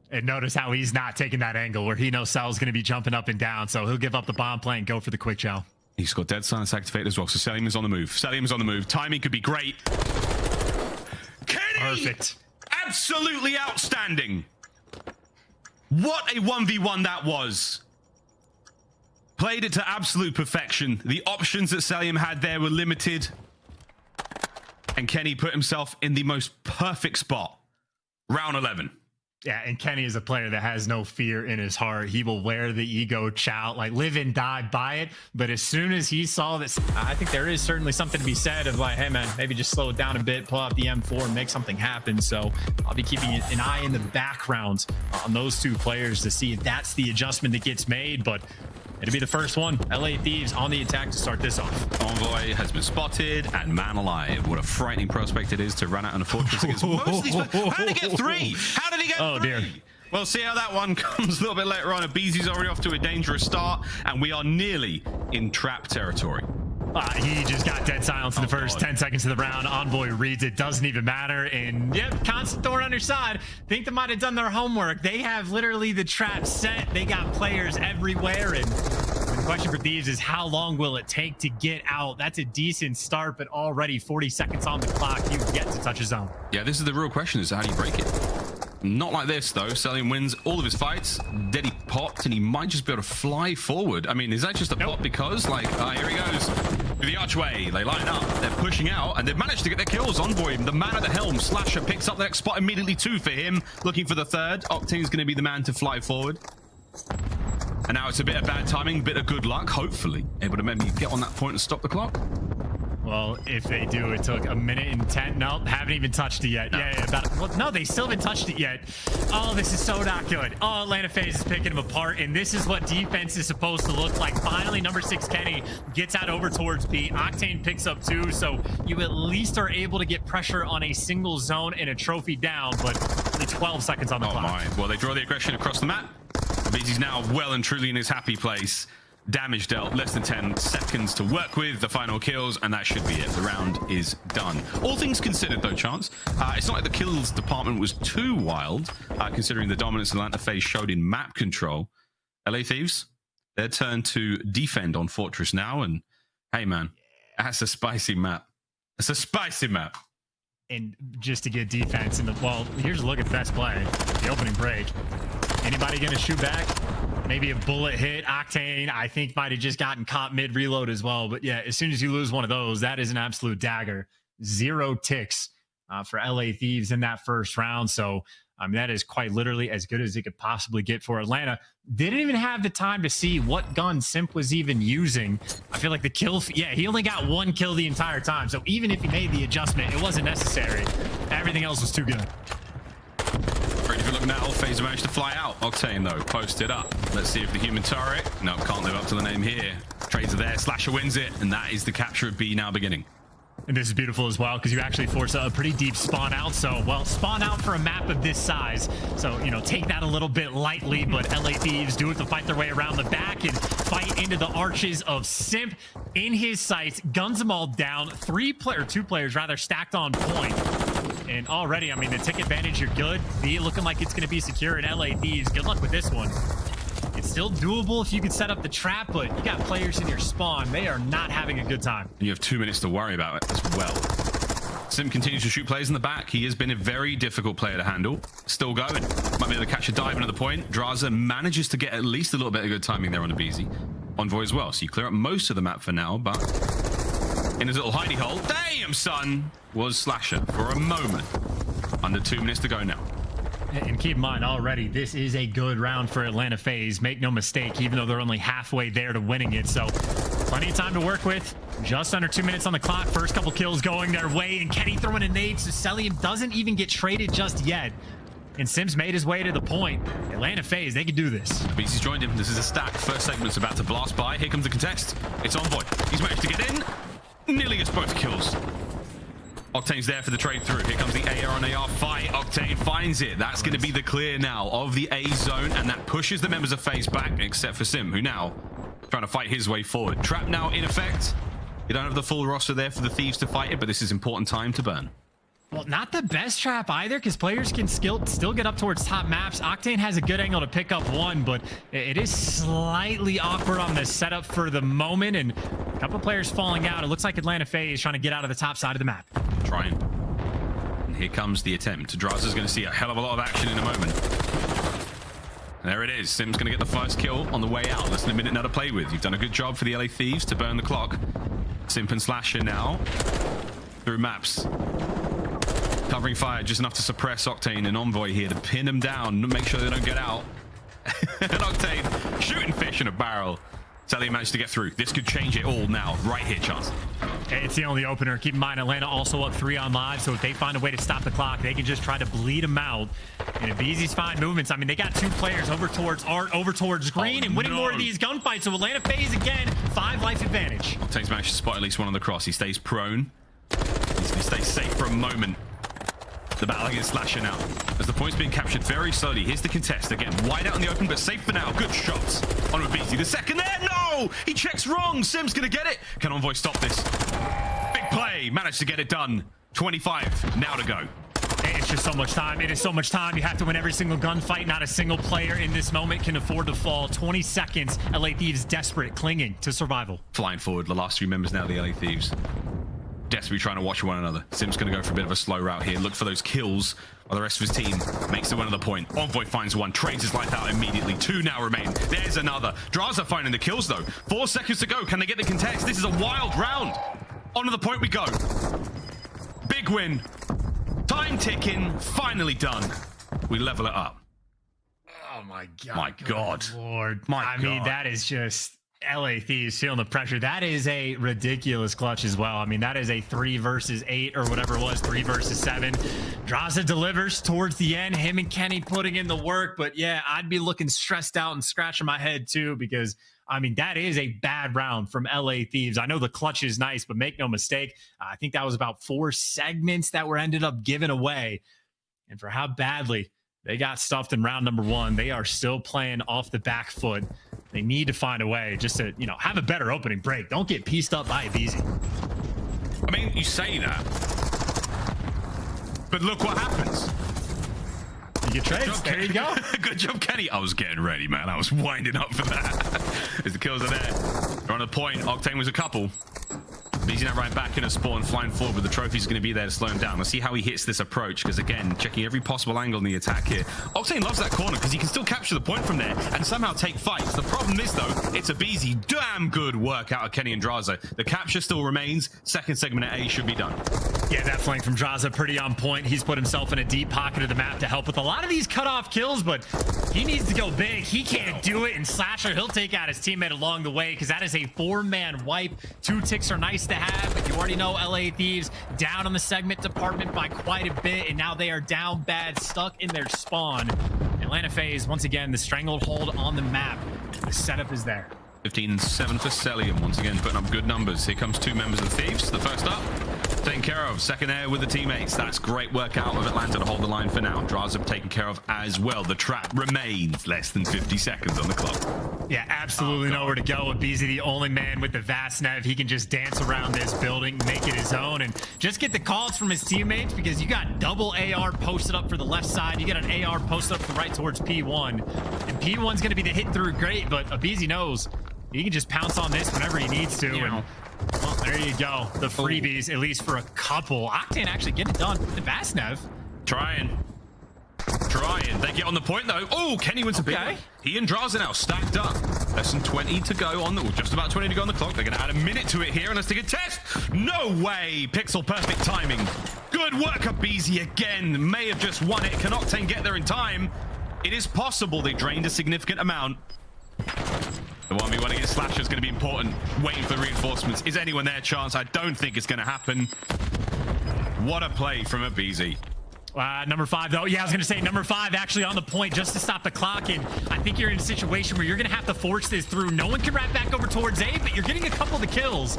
And notice how he's not taking that angle where he knows Cell's going to be jumping up and down, so he'll give up the bomb play and go for the quick chow. He's got dead silence activated as well, so Celium is on the move. Celium is on the move. Timing could be great. Kenny! Perfect. Absolutely outstanding. What a 1v1 that was. Played it to absolute perfection. The options that Celium had there were limited. And Kenny put himself in the most perfect spot. Round 11. Yeah, and Kenny is a player that has no fear in his heart. He will wear the ego chow, like live and die by it. But as soon as he saw this, I think there is certainly something to be said of like, hey man, maybe just slow it down a bit, pull out the M4 and make something happen. So I'll be keeping an eye in the background on those two players to see if that's the adjustment that gets made. But it'll be the first one. LA Thieves on the attack to start this off. Envoy has been spotted and man alive. What a frightening prospect it is to run out on a fortress against most of these. How did he get 3? How did he get 3? Oh dear. Well, see how that one comes a little bit later on. Abizi's already off to a dangerous start, and we are nearly in trap territory. He just got dead silence in the first 10 seconds of the round. Envoy reads it, doesn't even matter. And yep, constant thorn on your side. Think they might have done their homework. They have literally the trap set. They got players everywhere. And the question for Thieves is how long will it take to get out? That's a decent start, but already 40 seconds on the clock. You get to touch a zone. Yeah, this is the real question, is how do you break it? Not like this, though. Celium wins all of his fights. Then he popped, and he might just be able to fly forward. I mean, is that just a pop because, like, here he goes. Through the archway, they line up, they're pushing out, and they've managed to get their kills. Envoy, the man at the helm. Slasher picks up the next spot immediately, 2 for him. Looking for the 3rd. Octane's going to be the man to fly forward. And now it's a bit of bad timing, bit of good luck, hopefully. Able to maybe get on that point and stop the clock. Well, if they do, it took 1 minute and 10. No, haven't even touched it yet. No. No, they still haven't touched it yet. Oh, this is so not good. Oh, Atlanta Faze is picking them apart, and this is what defense is supposed to look like. Finally, number 6 Kenny gets out over towards B. Octane picks up 2, so you at least are able to get pressure on a single zone and a trophy down, but only 12 seconds on the clock. Oh my. Well, they draw the aggression across the map. Abizi's now well and truly in his happy place. Damage dealt, less than 10 seconds to work with, the final kills, and that should be it. The round is done. All things considered, though, Chance, it's not like the kills department was too wild, considering the dominance Atlanta Faze showed in map control. LA Thieves, their turn to defend on Fortress now, and hey, man, that's a spicy map. It's a spicy map. And just to get defense in the, well, here's a look at the best play, the opening break. Anybody gonna shoot back? Maybe a bullet hit. Octane, I think, might have just gotten caught mid-reload as well. But yeah, as soon as you lose one of those, that is an absolute dagger. 0 ticks for LA Thieves in that first round. So that is quite literally as good as it could possibly get for Atlanta. Didn't even have the time to see what gun Simp was even using. I feel like the kill, he only got 1 kill the entire time. So even if he made the adjustment, it wasn't necessary. Everything else was too good. If you look now, Faze managed to fly out. Octane, though, posted up. Let's see if the human turret... No, can't live up to the name here. Trades are there. Slasher wins it. And that is the capture of B now beginning. And this is beautiful as well, because you actually force a pretty deep spawn out. So, well, spawn out for a map of this size. So, take that a little bit lightly. But LA Thieves do it to fight their way around the back and fight into the arches of Simp in his sights. Guns them all down. 2 players rather stacked on point. And already, the tick advantage, you're good. B looking like it's going to be secure in LA Thieves. Good luck with this one. It's still doable if you can set up the trap, but you got players in your spawn. They are not having a good time. You have 2 minutes to worry about it as well. Sim continues to shoot players in the back. He has been a very difficult player to handle. Still going. Might be able to catch a dive into the point. Draza manages to get at least a little bit of good timing there on a BZ. Envoy as well. So you clear up most of the map for now, but in his little hidey hole, damn son, was Slasher for a moment. Under 2 minutes to go now. And keep in mind, already, this is a good round for Atlanta Faze. Make no mistake, even though they're only halfway there to winning it. So plenty of time to work with. Just under 2 minutes on the clock. First couple kills going their way. And Kenny throwing a nade. So Celium doesn't even get traded just yet. And Sims made his way to the point. Atlanta Faze, they can do this. BC's joined him. This is a stack. First segment's about to blast by. Here comes the contest. It's Envoy. He's managed to get in. Nearly gets both kills. Octane's there for the trade through. Here comes the AR on AR fight. Octane finds it. That's going to be the clear now of the A zone, and that pushes the members of Faze back, except for Sim, who now trying to fight his way forward. Trap now in effect. You don't have the full roster there for the Thieves to fight it, but this is important time to burn. Well, not the best trap either, because players can still get up towards top maps. Octane has a good angle to pick up one, but it is slightly awkward on the setup for the moment, and a couple players falling out. It looks like Atlanta Faze trying to get out of the top side of the map. Trying. And here comes the attempt. Draza's going to see a hell of a lot of action in a moment. And there it is. Sim's going to get the first kill on the way out. Less than a minute now to play with. You've done a good job for the LA Thieves to burn the clock. Simp and Slasher now through maps. Covering fire just enough to suppress Octane and Envoy here to pin them down, make sure they don't get out. And Octane shooting fish in a barrel. Sally managed to get through. This could change it all now. Right here, chance. It's the only opener. Keep in mind, Atlanta also up 3 on live, so if they find a way to stop the clock, they can just try to bleed them out. And if Beezy's fine movements, they got 2 players over towards Art, over towards Green, and winning more of these gunfights. So Atlanta Faze again, 5 life advantage. Octane's managed to spot at least one on the cross. He stays prone. He's going to stay safe for a moment. The battle against Slasher now. As the point's being captured very slowly. Here's the contest. Again, wide out in the open, but safe for now. Good shots. On with BZ. The second there. No! He checks wrong. Sim's going to get it. Can Envoy stop this? Big play. Managed to get it done. 25 now to go. It's just so much time. It is so much time. You have to win every single gunfight. Not a single player in this moment can afford to fall. 20 seconds. LA Thieves desperate, clinging to survival. Flying forward. The last 3 members now of the LA Thieves. Desperately trying to watch one another. Sim's going to go for a bit of a slow route here. Look for those kills while the rest of his team makes it one of the point. Envoy finds one. Trades his life out immediately. 2 now remain. There's another. Draza finding the kills, though. 4 seconds to go. Can they get the contest? This is a wild round. On to the point we go. Big win. Time ticking. Finally done. We level it up. Oh, my God. My God. Lord. My God. That is just... LA Thieves feeling the pressure. That is a ridiculous clutch as well. That is a 3 versus 8 or whatever it was, 3 versus 7. Draza delivers towards the end. Him and Kenny putting in the work. But yeah, I'd be looking stressed out and scratching my head too, because that is a bad round from LA Thieves. I know the clutch is nice, but make no mistake, I think that was about 4 segments that were ended up given away. And for how badly they got stuffed in round number 1, they are still playing off the back foot. They need to find a way just to, have a better opening break. Don't get pieced up by a BZ. You say that, but look what happens. You get trades. There you go. Good job, Kenny. I was getting ready, man. I was winding up for that. As the kills are there. They're on the point. Octane was a couple. BZ now right back in a spawn, flying forward, but the trophy's going to be there to slow him down. Let's see how he hits this approach, because again, checking every possible angle in the attack here. Octane loves that corner because he can still capture the point from there and somehow take fights. The problem is, though, it's a BZ. Damn good work out of Kenny and Draza. The capture still remains. Second segment at A should be done. Yeah, that flank from Draza pretty on point. He's put himself in a deep pocket of the map to help with a lot of these cutoff kills, but he needs to go big. He can't do it, and Slasher, he'll take out his teammate along the way because that is a 4-man wipe. 2 ticks are nice to have, but you already know LA Thieves down on the segment department by quite a bit, and now they are down bad, stuck in their spawn. Atlanta Faze, once again, the stranglehold on the map. The setup is there. 15-7 for Celium, once again putting up good numbers. Here comes 2 members of Thieves. The first up, taken care of. Second there with the teammates. That's great work out of Atlanta to hold the line for now. Draza taken care of as well. The trap remains less than 50 seconds on the clock. Yeah, absolutely nowhere to go. Beezy, the only man with the vast nav. He can just dance around this building, make it his own, and just get the calls from his teammates because you got double AR posted up for the left side. You got an AR posted up to the right towards P1. And P1's going to be the hit through great, but Beezy knows he can just pounce on this whenever he needs to. And well, there you go. The freebies, at least for a couple. Octane actually getting it done. The vast nav. Trying. They get on the point though. Oh, Kenny wins a big one. He and Draza now stacked up. Less than 20 to go on the, well, just about 20 to go on the clock. They're going to add a minute to it here, and let's take a test. No way. Pixel perfect timing. Good work, Beezy again. May have just won it. Can Octane get there in time? It is possible. They drained a significant amount. The 1v1 against Slasher is going to be important. Waiting for the reinforcements. Is anyone there? Chance? I don't think it's going to happen. What a play from Beezy. Number 5, though. Yeah, I was going to say number 5 actually on the point just to stop the clock. And I think you're in a situation where you're going to have to force this through. No one can wrap back over towards A, but you're getting a couple of the kills.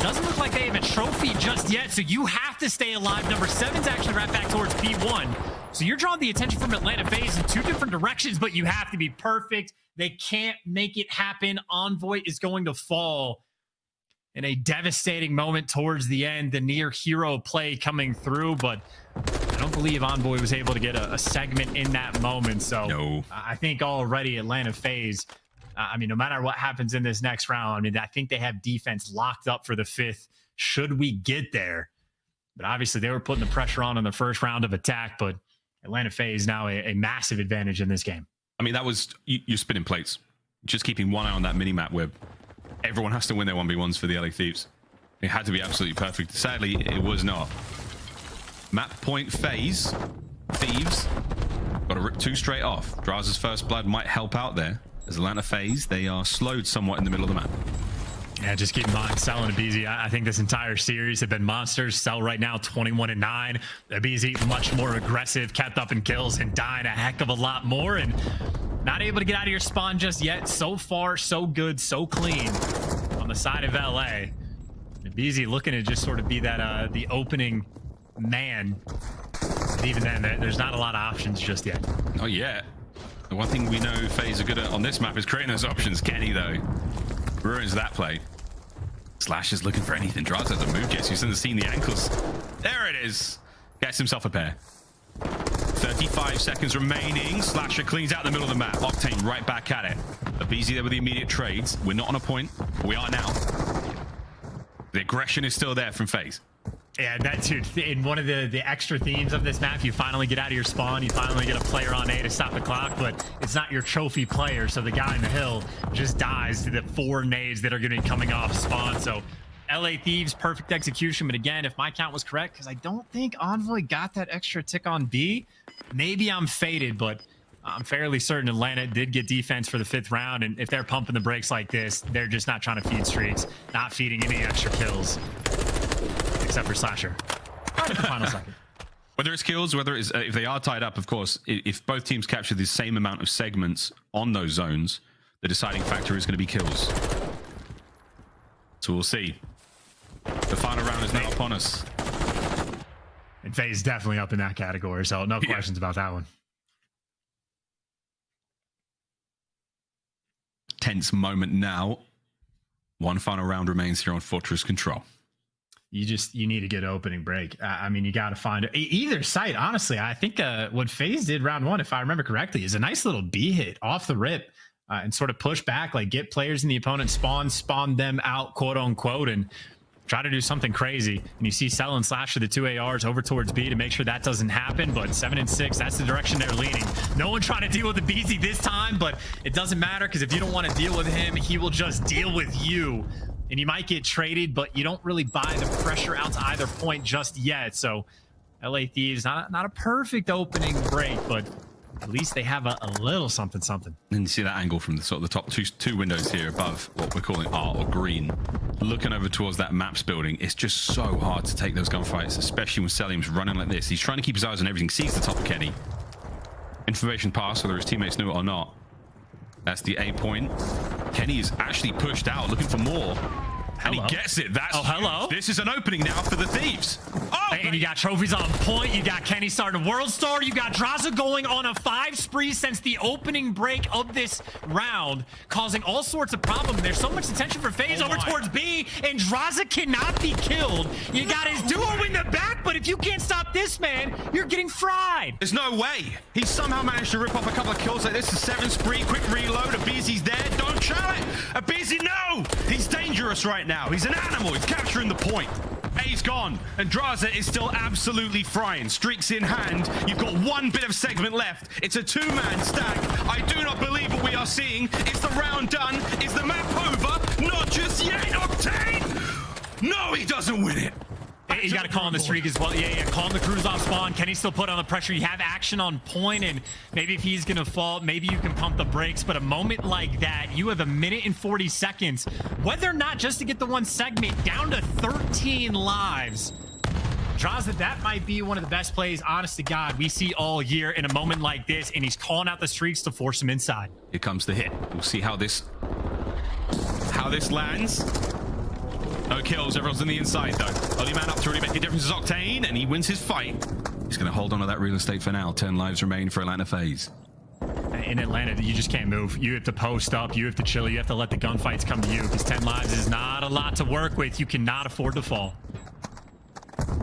Doesn't look like they have a trophy just yet, so you have to stay alive. Number 7's actually wrapped back towards P1. So you're drawing the attention from Atlanta Faze in 2 different directions, but you have to be perfect. They can't make it happen. Envoy is going to fall in a devastating moment towards the end. The near hero play coming through, but I don't believe Envoy was able to get a segment in that moment. So no. I think already Atlanta Faze, I mean, no matter what happens in this next round, I mean, I think they have defense locked up for the 5th should we get there. But obviously they were putting the pressure on in the first round of attack, but Atlanta Faze now a massive advantage in this game. I mean, that was, you're spinning plates. Just keeping one eye on that mini-map where everyone has to win their 1v1s for the LA Thieves. It had to be absolutely perfect. Sadly, it was not. Map point Faze. Thieves. Got to rip 2 straight off. Draza's first blood might help out there. As Atlanta Faze, they are slowed somewhat in the middle of the map. Yeah, just keep in mind, Cell and Abizi, I think this entire series have been monsters. Cell right now, 21-9. Abizi, much more aggressive, kept up in kills and dying a heck of a lot more. And not able to get out of your spawn just yet. So far, so good, so clean on the side of LA. Abizi looking to just sort of be that the opening man. But even then, there's not a lot of options just yet. Not yet. The one thing we know FaZe are good at on this map is creating those options. Kenny, though, ruins that play. Slash is looking for anything. Draza has a move. Jess, you shouldn't have seen the ankles. There it is. Gets himself a pair. 35 seconds remaining. Slasher cleans out the middle of the map. Octane right back at it. Abizi there with the immediate trades. We're not on a point, but we are now. The aggression is still there from FaZe. Yeah, that dude, in one of the extra themes of this map, you finally get out of your spawn, you finally get a player on A to stop the clock, but it's not your trophy player, so the guy in the hill just dies to the 4 nades that are going to be coming off spawn. So LA Thieves, perfect execution, but again, if my count was correct, because I don't think Envoy got that extra tick on B, maybe I'm faded, but I'm fairly certain Atlanta did get defense for the 5th round, and if they're pumping the brakes like this, they're just not trying to feed streaks, not feeding any extra kills. Except for Slasher. The final second. Whether it's kills, whether it's if they are tied up, of course, if both teams capture the same amount of segments on those zones, the deciding factor is going to be kills. So we'll see. The final round is now upon us. And FaZe definitely up in that category, so no questions about that one. Tense moment now. One final round remains here on Fortress Control. You need to get an opening break. I mean, you got to find either site. Honestly, I think what FaZe did round 1, if I remember correctly, is a nice little B hit off the rip and sort of push back, like get players in the opponent's spawn them out, quote unquote, and try to do something crazy. And you see Cell and Slash for the 2 ARs over towards B to make sure that doesn't happen. But 7 and 6, that's the direction they're leaning. No one trying to deal with the BZ this time, but it doesn't matter because if you don't want to deal with him, he will just deal with you. and you might get traded, but you don't really buy the pressure out to either point just yet. So LA Thieves, not a perfect opening break, but at least they have a little something. And you see that angle from the sort of the top two windows here above what we're calling art or green, looking over towards that maps building. It's just so hard to take those gunfights, especially when Selim's running like this. He's trying to keep his eyes on everything, sees the top of Kenny. Information passed, whether his teammates knew it or not. That's the A point. Kenny is actually pushed out, looking for more. And he gets it. That's hello. This is an opening now for the Thieves. Oh, and you got trophies on point. You got Kenny starting a world star. You got Draza going on a 5 spree since the opening break of this round, causing all sorts of problems. There's so much attention for Faze over towards B, and Draza cannot be killed. You got his duo in the back, but if you can't stop this man, you're getting fried. There's no way. He somehow managed to rip off a couple of kills like this. A 7 spree, quick reload. Abizi's there. Don't show it. Abizi, no! He's dangerous right now. He's an animal. He's capturing the point. A's gone, and Draza is still absolutely frying. Streaks in hand. You've got one bit of segment left. It's a 2-man stack. I do not believe what we are seeing. Is the round done? Is the map over? Not just yet, Octane! No, he doesn't win it. You got to call on the streak as well. Yeah, calling the cruise off spawn. Kenny's still put on the pressure. You have action on point, and maybe if he's going to fall, maybe you can pump the brakes. But a moment like that, you have 1 minute and 40 seconds. Whether or not just to get the one segment down to 13 lives. Draza, that might be one of the best plays, honest to God, we see all year in a moment like this, and he's calling out the streaks to force him inside. Here comes the hit. We'll see how this lands. No kills, everyone's on the inside though. Only man up to really make a difference is Octane, and he wins his fight. He's going to hold on to that real estate for now. 10 lives remain for Atlanta Faze. In Atlanta, you just can't move. You have to post up, you have to chill, you have to let the gunfights come to you, because 10 lives is not a lot to work with. You cannot afford to fall.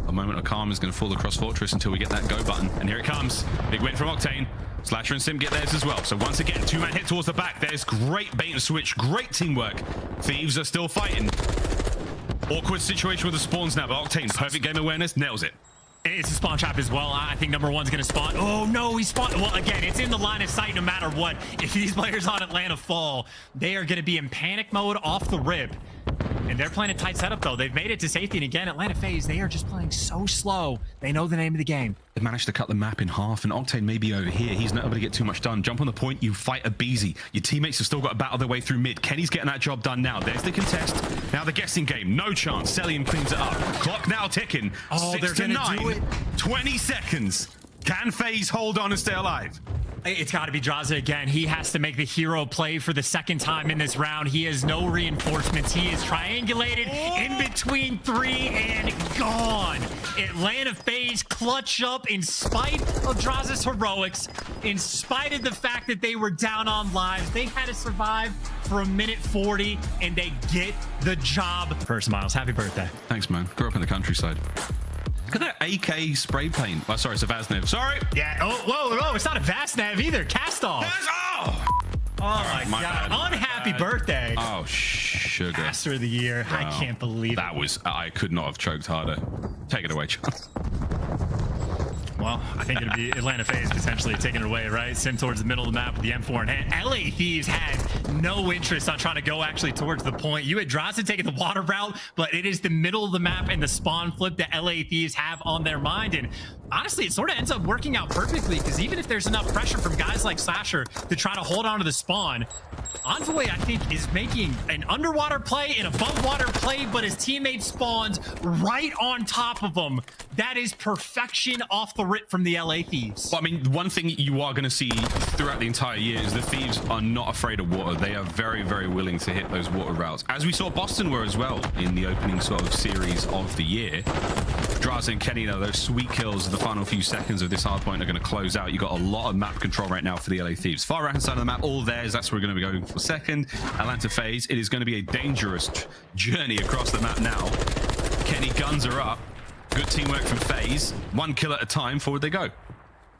A moment of calm is going to fall across Fortress until we get that go button. And here it comes. Big win from Octane. Slasher and Sim get theirs as well. So once again, 2-man hit towards the back. There's great bait and switch, great teamwork. Thieves are still fighting. Awkward situation with the spawns now, but Octane, perfect game awareness, nails it. It's a spawn trap as well. I think number one's going to spawn. Oh, no, he spawned. Well, again, it's in the line of sight no matter what. If these players on Atlanta fall, they are going to be in panic mode off the rip. And they're playing a tight setup, though. They've made it to safety. And again, Atlanta Faze, they are just playing so slow. They know the name of the game. They managed to cut the map in half, and Octane may be over here. He's not able to get too much done. Jump on the point, you fight Abizi. Your teammates have still got to battle their way through mid. Kenny's getting that job done now. There's the contest. Now the guessing game. No chance. Celium cleans it up. Clock now ticking. Oh, 6 to 9. 20 seconds. Can Faze hold on and stay alive? It's got to be Draza again. He has to make the hero play for the second time in this round. He has no reinforcements. He is triangulated in between 3 and gone. Atlanta Faze clutch up in spite of Draza's heroics, in spite of the fact that they were down on lives. They had to survive for 1 minute 40, and they get the job. First, Miles, happy birthday. Thanks, man. Grew up in the countryside. Look at that AK spray paint. Oh, sorry, it's a Vaznev. Sorry. Yeah. Oh, whoa. It's not a Vaznev either. Cast off. Oh my God. Bad. Unhappy birthday. Oh, sugar. Master of the year. Wow. I can't believe that was. I could not have choked harder. Take it away, John. Well, I think it'd be Atlanta Faze potentially taking it away, right? Sim towards the middle of the map with the M4 in hand. LA Thieves had no interest on trying to go actually towards the point. You had Draza taking the water route, but it is the middle of the map and the spawn flip that LA Thieves have on their mind. And honestly, it sort of ends up working out perfectly, because even if there's enough pressure from guys like Slasher to try to hold on to the spawn, Envoy, I think, is making an underwater play, an above water play, but his teammate spawns right on top of him. That is perfection off the rip from the LA Thieves. Well, I mean, one thing you are going to see throughout the entire year is the Thieves are not afraid of water. They are very, very willing to hit those water routes, as we saw Boston were as well in the opening sort of series of the year. Draza and Kenny, though, those sweet kills in the final few seconds of this hardpoint are going to close out. You've got a lot of map control right now for the LA Thieves. Far right-hand side of the map, all theirs. That's where we're going to be going for second. Atlanta Faze. It is going to be a dangerous journey across the map now. Kenny, guns are up. Good teamwork from Faze. 1 kill at a time. Forward they go.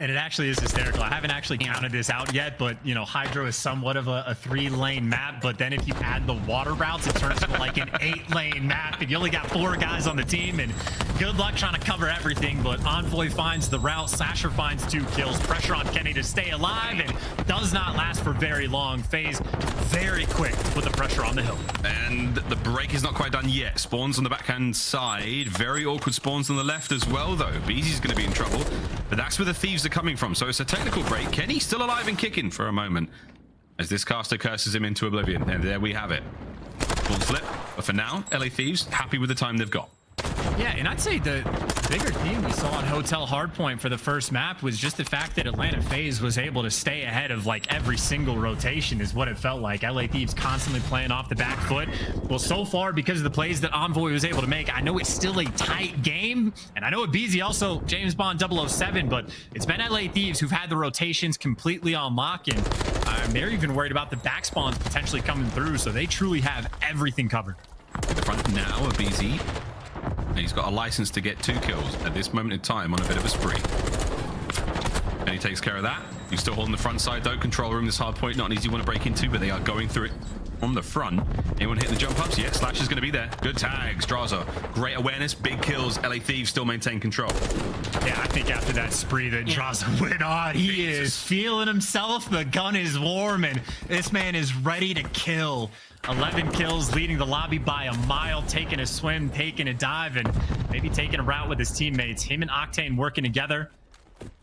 And it actually is hysterical. I haven't actually counted this out yet, but, you know, Hydro is somewhat of a 3-lane map, but then if you add the water routes, it turns into like an 8-lane map, and you only got 4 guys on the team, and good luck trying to cover everything, but Envoy finds the route. Slasher finds 2 kills. Pressure on Kenny to stay alive, and does not last for very long. Faze very quick to put the pressure on the hill. And the break is not quite done yet. Spawns on the backhand side. Very awkward spawns on the left as well, though. Beezy's going to be in trouble, but that's where the Thieves are coming from. So it's a technical break. Kenny still alive and kicking for a moment as this caster curses him into oblivion. And there we have it. Full flip. But for now, LA Thieves happy with the time they've got. Yeah, and I'd say the bigger theme we saw on Hotel Hardpoint for the first map was just the fact that Atlanta Faze was able to stay ahead of like every single rotation is what it felt like. LA Thieves constantly playing off the back foot. Well, so far, because of the plays that Envoy was able to make, I know it's still a tight game, and I know it BZ also James Bond 007, but it's been LA Thieves who've had the rotations completely on lock, and they're even worried about the back spawns potentially coming through, so they truly have everything covered. In the front now of BZ. And he's got a license to get 2 kills at this moment in time on a bit of a spree. And he takes care of that. He's still holding the front side though. Control room, this hard point, not an easy one to break into, but they are going through it from the front. Anyone hitting the jump ups? Yeah, Slash is going to be there. Good tags. Draza, great awareness, big kills. LA Thieves still maintain control. Yeah, I think after that spree that Draza went on, he is feeling himself. The gun is warm, and this man is ready to kill. 11 kills, leading the lobby by a mile, taking a swim, taking a dive, and maybe taking a route with his teammates. Him and Octane working together.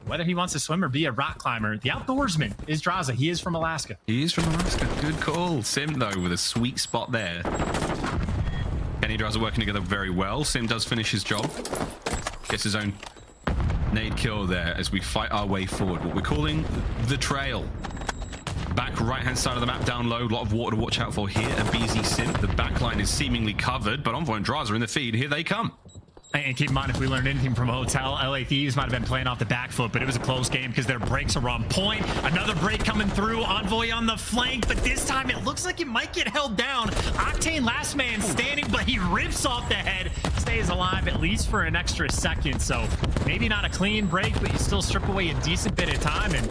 Whether he wants to swim or be a rock climber, the outdoorsman is Draza. He is from Alaska. He is from Alaska. Good call. Sim, though, with a sweet spot there. Kenny Draza working together very well. Sim does finish his job. Gets his own nade kill there as we fight our way forward. What we're calling the trail. Back right-hand side of the map down low. A lot of water to watch out for here. And BZ Sim. The back line is seemingly covered, but Envoy and Draza are in the feed. Here they come. And keep in mind, if we learned anything from Hotel, LA Thieves might have been playing off the back foot, but it was a close game because their breaks are on point. Another break coming through. Envoy on the flank, but this time it looks like it might get held down. Octane last man standing, but he rips off the head. Stays alive at least for an extra second. So maybe not a clean break, but you still strip away a decent bit of time. And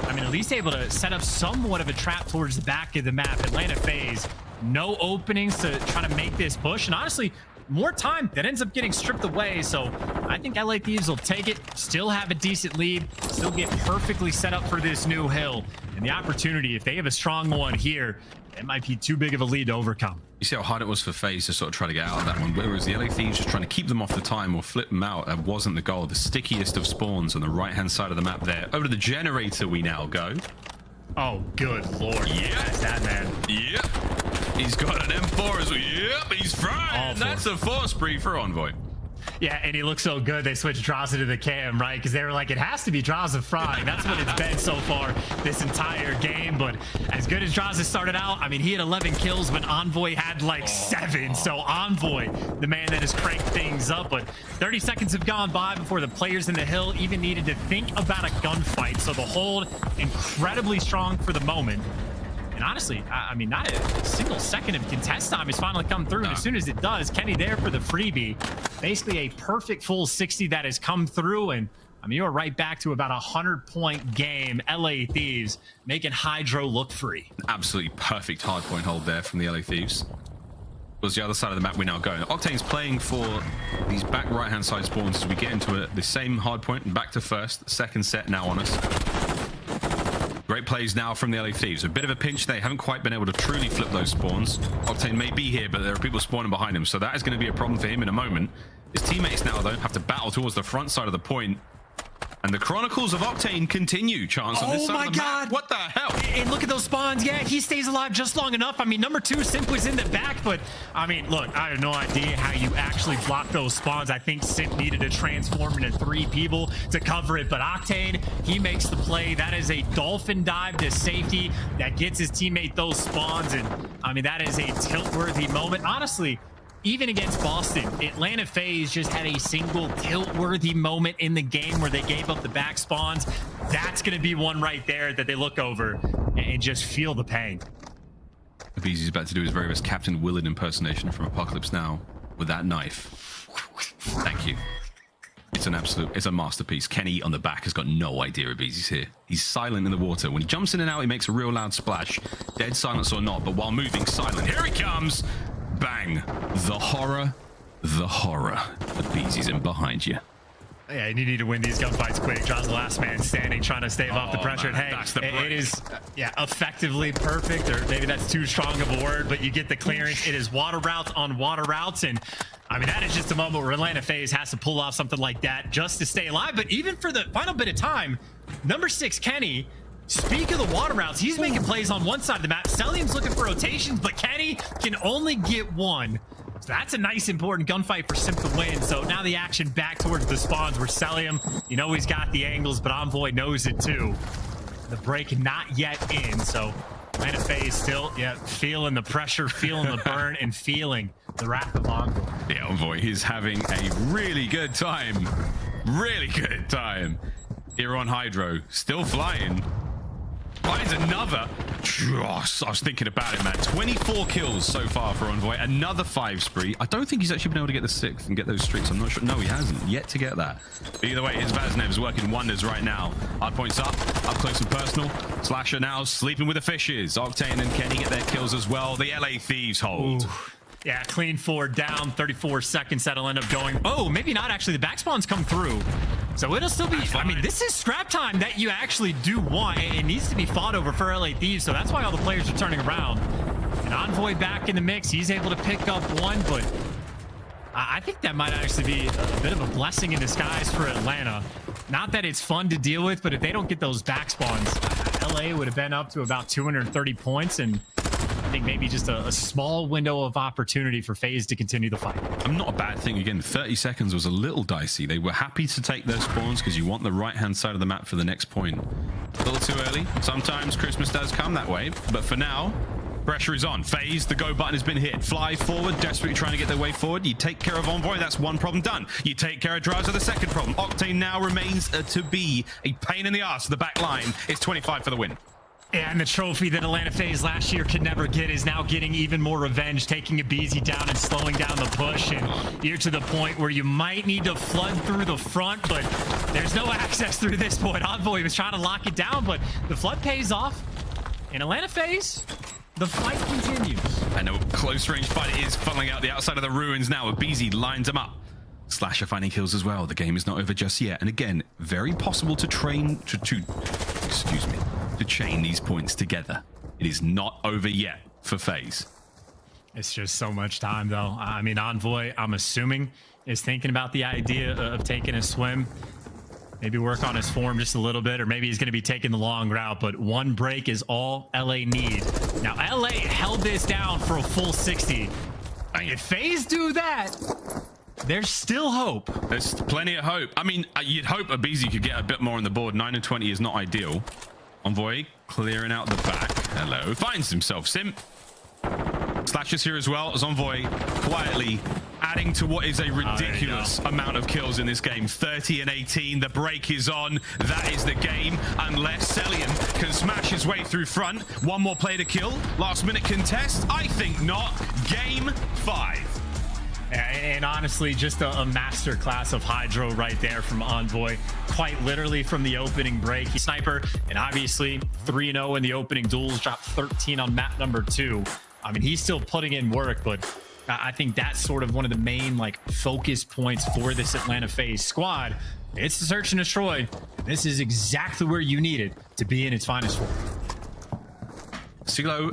I mean, at least able to set up somewhat of a trap towards the back of the map. Atlanta Faze, no openings to try to make this push. And honestly, more time that ends up getting stripped away. So I think LA Thieves will take it, still have a decent lead, still get perfectly set up for this new hill. And the opportunity, if they have a strong one here, it might be too big of a lead to overcome. You see how hard it was for Faze to sort of try to get out of that one, whereas the LA Thieves just trying to keep them off the time or flip them out. That wasn't the goal. The stickiest of spawns on the right-hand side of the map there. Over to the generator we now go. Oh, good lord. Yeah. That's that man. Yep. He's got an M4 as well. Yep, he's frying. That's a 4 spree for Envoy. Yeah, and he looks so good. They switched Draza to the cam, right? Because they were like, it has to be Draza frying. That's what it's been so far this entire game. But as good as Draza started out, I mean, he had 11 kills, but Envoy had like 7. So Envoy, the man that has cranked things up. But 30 seconds have gone by before the players in the hill even needed to think about a gunfight. So the hold incredibly strong for the moment. And honestly, I mean, not a single second of contest time has finally come through. And as soon as it does, Kenny there for the freebie. Basically a perfect full 60 that has come through. And I mean, you're right back to about a 100-point game. LA Thieves making Hydro look free. Absolutely perfect hard point hold there from the LA Thieves. Was the other side of the map we're now going. Octane's playing for these back right-hand side spawns as we get into the same hard point and back to first. Second set now on us. Great plays now from the LA Thieves. A bit of a pinch. They haven't quite been able to truly flip those spawns. Octane may be here, but there are people spawning behind him, so that is going to be a problem for him in a moment. His teammates now, though, have to battle towards the front side of the point. And the Chronicles of Octane continue, Chance, on this side of the map. What the hell? And look at those spawns. Yeah, he stays alive just long enough. I mean, number 2 Simp was in the back, but I mean, look, I have no idea how you actually block those spawns. I think Simp needed to transform into 3 people to cover it, but Octane, he makes the play. That is a dolphin dive to safety that gets his teammate those spawns, and I mean, that is a tilt-worthy moment. Honestly, even against Boston, Atlanta Faze just had a single tilt-worthy moment in the game where they gave up the back spawns. That's going to be one right there that they look over and just feel the pain. BZ's about to do his very best Captain Willard impersonation from Apocalypse Now with that knife. Thank you. It's a masterpiece. Kenny on the back has got no idea BZ's here. He's silent in the water. When he jumps in and out, he makes a real loud splash. Dead silence or not, but while moving, silent. Here he comes! Bang. The horror the horror that BZ's in behind you. Yeah, and you need to win these gunfights quick. John's the last man standing, trying to stave off the pressure. Man, hey, that's the it is, effectively perfect, or maybe that's too strong of a word, but you get the clearance. It is water routes on water routes, and I mean, that is just a moment where Atlanta Faze has to pull off something like that just to stay alive. But even for the final bit of time, number 6, Kenny, speak of the water routes, he's making plays on one side of the map. Celium's looking for rotations, but Kenny can only get one. So that's a nice, important gunfight for Simp to win. So now the action back towards the spawns where Celium, you know he's got the angles, but Envoy knows it too. The break not yet in, so Atlanta Faze still, feeling the pressure, feeling the burn, and feeling the wrath of Envoy. Yeah, Envoy, he's having a really good time. Really good time. Here on Hydro, still flying. Finds another. I was thinking about it, man. 24 kills so far for Envoy. Another 5 spree. I don't think he's actually been able to get the 6th and get those streaks. I'm not sure. No, he hasn't yet to get that. But either way, his Vaznev's working wonders right now. Hard points up close and personal. Slasher now sleeping with the fishes. Octane and Kenny get their kills as well. The LA Thieves hold. Ooh. Yeah, clean 4 down, 34 seconds. That'll end up going. Oh, maybe not actually. The back spawns come through. So it'll still be, I mean, this is scrap time that you actually do want. It needs to be fought over for LA Thieves. So that's why all the players are turning around. And Envoy back in the mix. He's able to pick up one, but I think that might actually be a bit of a blessing in disguise for Atlanta. Not that it's fun to deal with, but if they don't get those back spawns, LA would have been up to about 230 points, and I think maybe just a small window of opportunity for Faze to continue the fight. Not a bad thing. Again, 30 seconds was a little dicey. They were happy to take those spawns because you want the right-hand side of the map for the next point. A little too early. Sometimes Christmas does come that way, but for now, pressure is on. Faze, the go button has been hit. Fly forward, desperately trying to get their way forward. You take care of Envoy, that's one problem done. You take care of Draza, the second problem. Octane now remains to be a pain in the ass for the back line. It's 25 for the win. And the trophy that Atlanta Faze last year could never get is now getting even more revenge, taking a BZ down and slowing down the push. And you're to the point where you might need to flood through the front, but there's no access through this point. Envoy was trying to lock it down, but the flood pays off. In Atlanta Faze, the fight continues. I know, close range fight is funneling out the outside of the ruins now. BZ lines them up. Slasher finding kills as well. The game is not over just yet. And again, very possible to train to chain these points together. It is not over yet for Faze. It's just so much time, though. I mean, Envoy, I'm assuming, is thinking about the idea of taking a swim. Maybe work on his form just a little bit, or maybe he's going to be taking the long route, but one break is all LA need. Now, LA held this down for a full 60. If Faze do that, there's still hope. There's plenty of hope. I mean, you'd hope a BZ could get a bit more on the board. 9 and 20 is not ideal. Envoy clearing out the back. Hello. Finds himself Simp. Slashes here as well as Envoy quietly adding to what is a ridiculous amount of kills in this game. 30 and 18. The break is on. That is the game. Unless Celium can smash his way through front. One more play to kill. Last minute contest. I think not. Game 5. And honestly, just a master class of Hydro right there from Envoy. Quite literally from the opening break. He's sniper, and obviously 3-0 in the opening duels. Dropped 13 on map number 2. I mean, he's still putting in work, but I think that's sort of one of the main focus points for this Atlanta Faze squad. It's the search and destroy. This is exactly where you need it to be in its finest form. Silo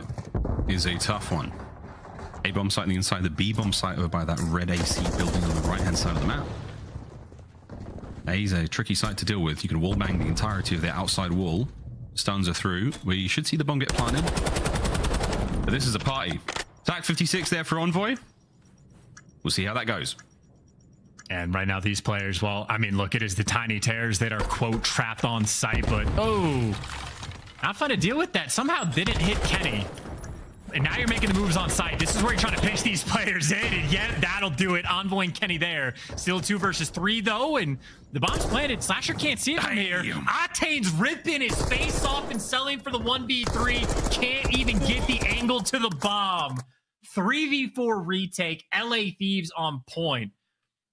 is a tough one. A bomb site on the inside, the B bomb site over by that red AC building on the right hand side of the map. A is a tricky site to deal with. You can wall bang the entirety of the outside wall. Stuns are through. We should see the bomb get planted. But this is a party. TAC 56 there for Envoy. We'll see how that goes. And right now these players, well, I mean, look, it is the tiny tears that are, quote, trapped on site, but not fun to deal with. That somehow didn't hit Kenny. And now you're making the moves on site. This is where you're trying to pinch these players in, and yet that'll do it. Envoy and Kenny there. Still 2 versus 3, though, and the bomb's planted. Slasher can't see it from here. Octane's ripping his face off and selling for the 1v3. Can't even get the angle to the bomb. 3v4 retake. LA Thieves on point.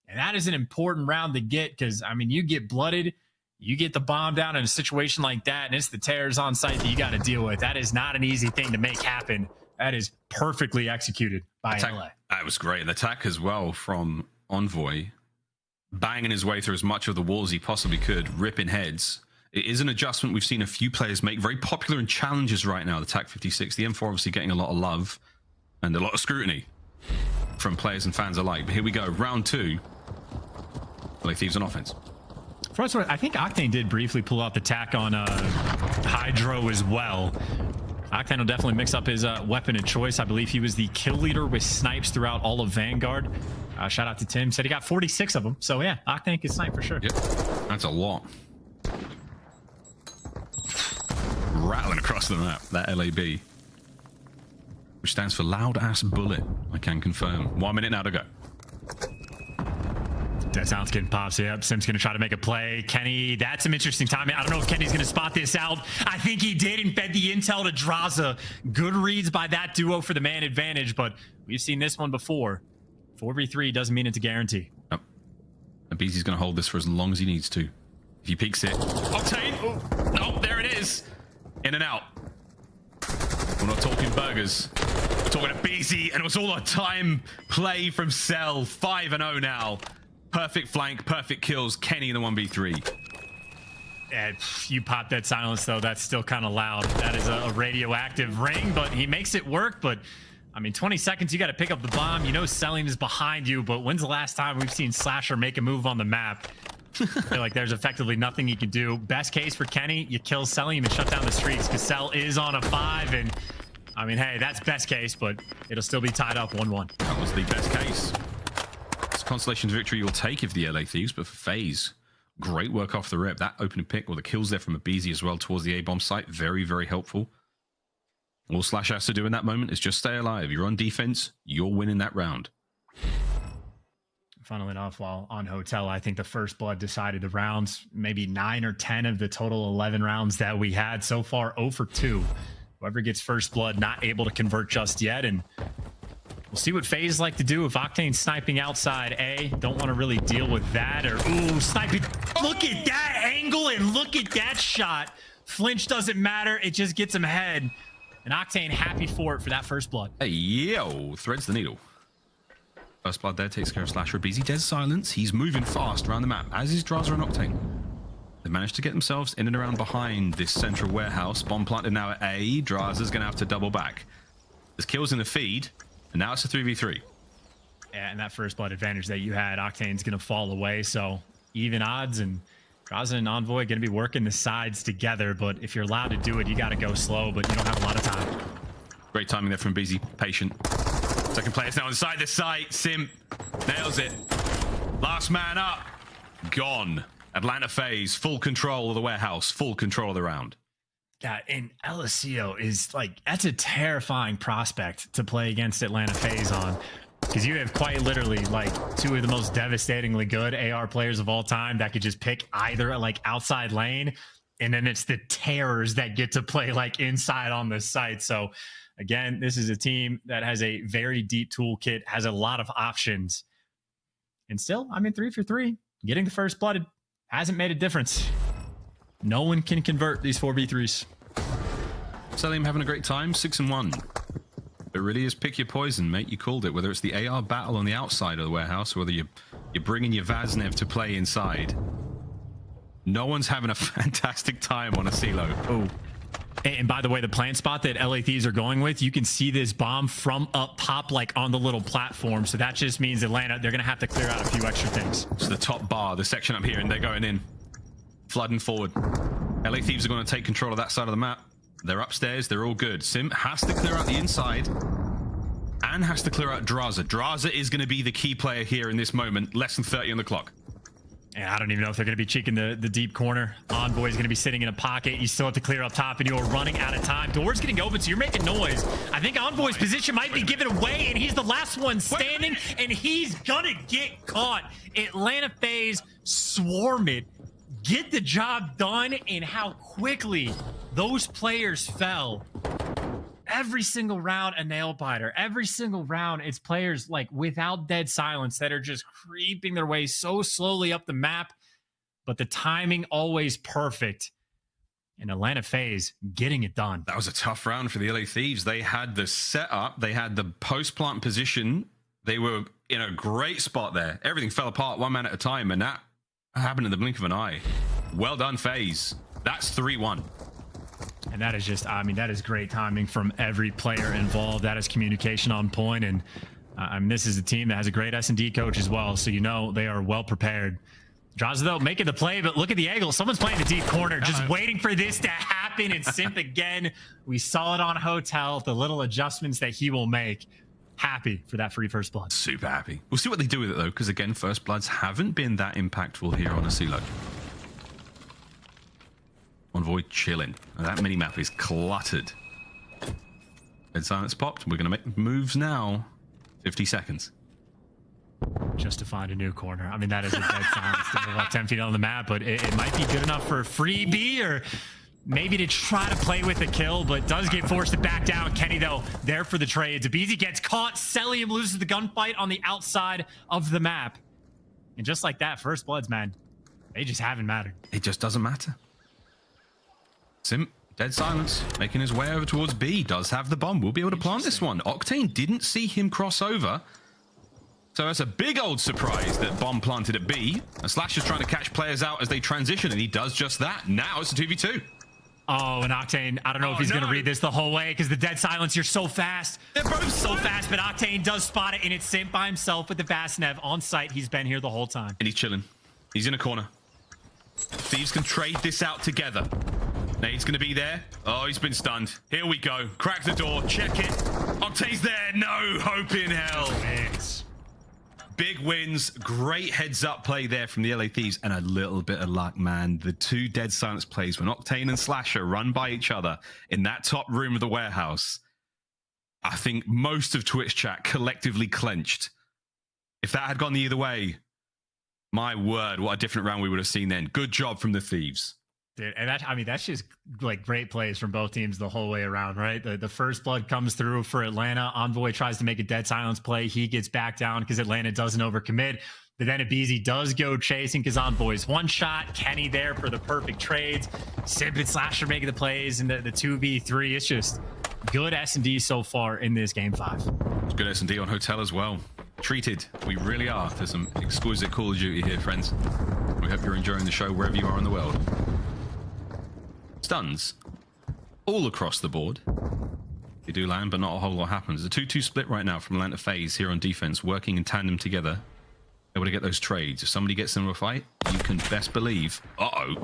And that is an important round to get because, I mean, you get blooded. You get the bomb down in a situation like that, and it's the tears on site that you got to deal with. That is not an easy thing to make happen That is perfectly executed by LA. That was great. An attack as well from Envoy, banging his way through as much of the walls he possibly could, ripping heads. It is an adjustment we've seen a few players make, very popular in challenges right now, the TAC 56. The M4 obviously getting a lot of love and a lot of scrutiny from players and fans alike. But here we go, round 2. LA Thieves on offense. First one, I think Octane did briefly pull out the tack on Hydro as well. Octane will definitely mix up his weapon of choice. I believe he was the kill leader with snipes throughout all of Vanguard. Shout out to Tim. Said he got 46 of them. So yeah, Octane can snipe for sure. Yep, that's a lot. Rattling across the map, that LAB. Which stands for loud ass bullet, I can confirm. 1 minute now to go. That sounds getting pops. Yep, Sim's going to try to make a play. Kenny, that's some interesting timing. I don't know if Kenny's going to spot this out. I think he did and fed the intel to Draza. Good reads by that duo for the man advantage, but we've seen this one before. 4v3 doesn't mean it's a guarantee. Yep. Abizi's going to hold this for as long as he needs to. If he peeks it. Octane! Oh, no, there it is. In and out. We're not talking burgers. We're talking Abizi, and it was all a time play from Cell. 5-0 now. Perfect flank, perfect kills. Kenny in the 1v3. You pop that silence, though. That's still kind of loud. That is a radioactive ring, but he makes it work. But, I mean, 20 seconds, you got to pick up the bomb. You know Selim is behind you, but when's the last time we've seen Slasher make a move on the map? I feel like there's effectively nothing he can do. Best case for Kenny, you kill Selim and shut down the streaks because Cell is on a 5. And, I mean, hey, that's best case, but it'll still be tied up 1-1. That was the best case. Constellation's victory you'll take if the LA Thieves, but for Faze, great work off the rip. That opening pick, or the kills there from Abizi as well towards the A-bomb site, very, very helpful. All Slash has to do in that moment is just stay alive. You're on defense, you're winning that round. Funnily enough, while on Hotel, I think the first blood decided the rounds, maybe 9 or 10 of the total 11 rounds that we had so far, 0 for 2. Whoever gets first blood, not able to convert just yet, and we'll see what Faze like to do if Octane's sniping outside A. Don't want to really deal with that. Or, ooh, sniping. Look at that angle and look at that shot. Flinch doesn't matter. It just gets him ahead. And Octane happy for it for that first blood. Hey, yo, threads the needle. First blood there takes care of Slasher. Abizi, dead silence. He's moving fast around the map, as is Draza and Octane. They managed to get themselves in and around behind this central warehouse. Bomb planted now at A. Draza's going to have to double back. There's kills in the feed. And now it's a 3v3. Yeah, and that first blood advantage that you had, Octane's going to fall away. So even odds, and Draza and Envoy going to be working the sides together. But if you're allowed to do it, you got to go slow, but you don't have a lot of time. Great timing there from Busy. Patient. Second player's now inside the site. Sim nails it. Last man up. Gone. Atlanta Faze. Full control of the warehouse. Full control of the round. Yeah, and LSCO is like, that's a terrifying prospect to play against Atlanta Faze on, because you have quite literally like 2 of the most devastatingly good AR players of all time that could just pick either like outside lane, and then it's the terrors that get to play like inside on the site. So again, this is a team that has a very deep toolkit, has a lot of options, and still, I mean, 3 for 3, getting the first blooded hasn't made a difference. No one can convert these 4v3s. Selim having a great time, 6-1. It really is pick your poison, mate. You called it. Whether it's the AR battle on the outside of the warehouse, whether you're bringing your Vaznev to play inside. No one's having a fantastic time on a CeeLo. Oh. And by the way, the plant spot that LA Thieves are going with, you can see this bomb from up pop like on the little platform. So that just means Atlanta, they're going to have to clear out a few extra things. It's the top bar, the section up here, and they're going in. Flooding forward. LA Thieves are going to take control of that side of the map. They're upstairs. They're all good. Sim has to clear out the inside and has to clear out Draza. Draza is going to be the key player here in this moment. Less than 30 on the clock. And I don't even know if they're going to be cheeking the deep corner. Envoy's going to be sitting in a pocket. You still have to clear up top, and you're running out of time. Door's getting open, so you're making noise. I think Envoy's position might be given away, and he's the last one standing, and he's going to get caught. Atlanta Faze swarm it. Get the job done, and how quickly those players fell. Every single round a nail biter. Every single round it's players like without dead silence that are just creeping their way so slowly up the map, but the timing always perfect. And Atlanta Faze getting it done. That was a tough round for the LA Thieves. They had the setup, they had the post-plant position. They were in a great spot there. Everything fell apart one man at a time, and that happened in the blink of an eye. Well done, Faze. That's 3-1. And that is just, I mean, that is great timing from every player involved. That is communication on point. And I mean, this is a team that has a great S&D coach as well. So, you know, they are well prepared. Draws though, making the play, but look at the angle. Someone's playing the deep corner, just waiting for this to happen. And Simp again, we saw it on Hotel, the little adjustments that he will make. Happy for that free first blood. Super happy. We'll see what they do with it though, because again, first bloods haven't been that impactful here on a COD. Envoy chilling. And that mini-map is cluttered. Dead silence popped. We're going to make moves now. 50 seconds. Just to find a new corner. I mean, that is a dead silence to move up 10 feet on the map, but it might be good enough for a freebie or maybe to try to play with a kill, but does get forced to back down. Kenny, though, there for the trades. Abizi gets caught. Celium loses the gunfight on the outside of the map. And just like that, first bloods, man, they just haven't mattered. It just doesn't matter. Simp, dead silence, making his way over towards B. Does have the bomb. We'll be able to plant this one. Octane didn't see him cross over. So that's a big old surprise that bomb planted at B. And Slash is trying to catch players out as they transition, and he does just that. Now it's a 2v2. Oh, and Octane, I don't know if he's going to read this the whole way because the dead silence, you're so fast. They're both so fast, but Octane does spot it, and it's Simp by himself with the Vastnev on site. He's been here the whole time. And he's chilling. He's in a corner. Thieves can trade this out together. Nade's going to be there. Oh, he's been stunned. Here we go. Crack the door. Check it. Octane's there. No hope in hell. Thanks. Big wins, great heads up play there from the LA Thieves, and a little bit of luck, man. The two dead silence plays when Octane and Slasher run by each other in that top room of the warehouse. I think most of Twitch chat collectively clenched. If that had gone the either way, my word, what a different round we would have seen then. Good job from the Thieves. Dude, and that, I mean, that's just like great plays from both teams the whole way around, right? The first blood comes through for Atlanta. Envoy tries to make a dead silence play. He gets back down because Atlanta doesn't overcommit. But then Abizi does go chasing because Envoy's one shot. Kenny there for the perfect trades. Simp and Slasher making the plays and the 2v3. It's just good S&D so far in this game 5. It's good S&D on Hotel as well. Treated. We really are. There's some exquisite Call of Duty here, friends. We hope you're enjoying the show wherever you are in the world. Stuns all across the board. They do land, but not a whole lot happens. It's a 2-2 split right now from Atlanta Faze here on defense, working in tandem together, able to get those trades. If somebody gets into a fight, you can best believe. Uh-oh.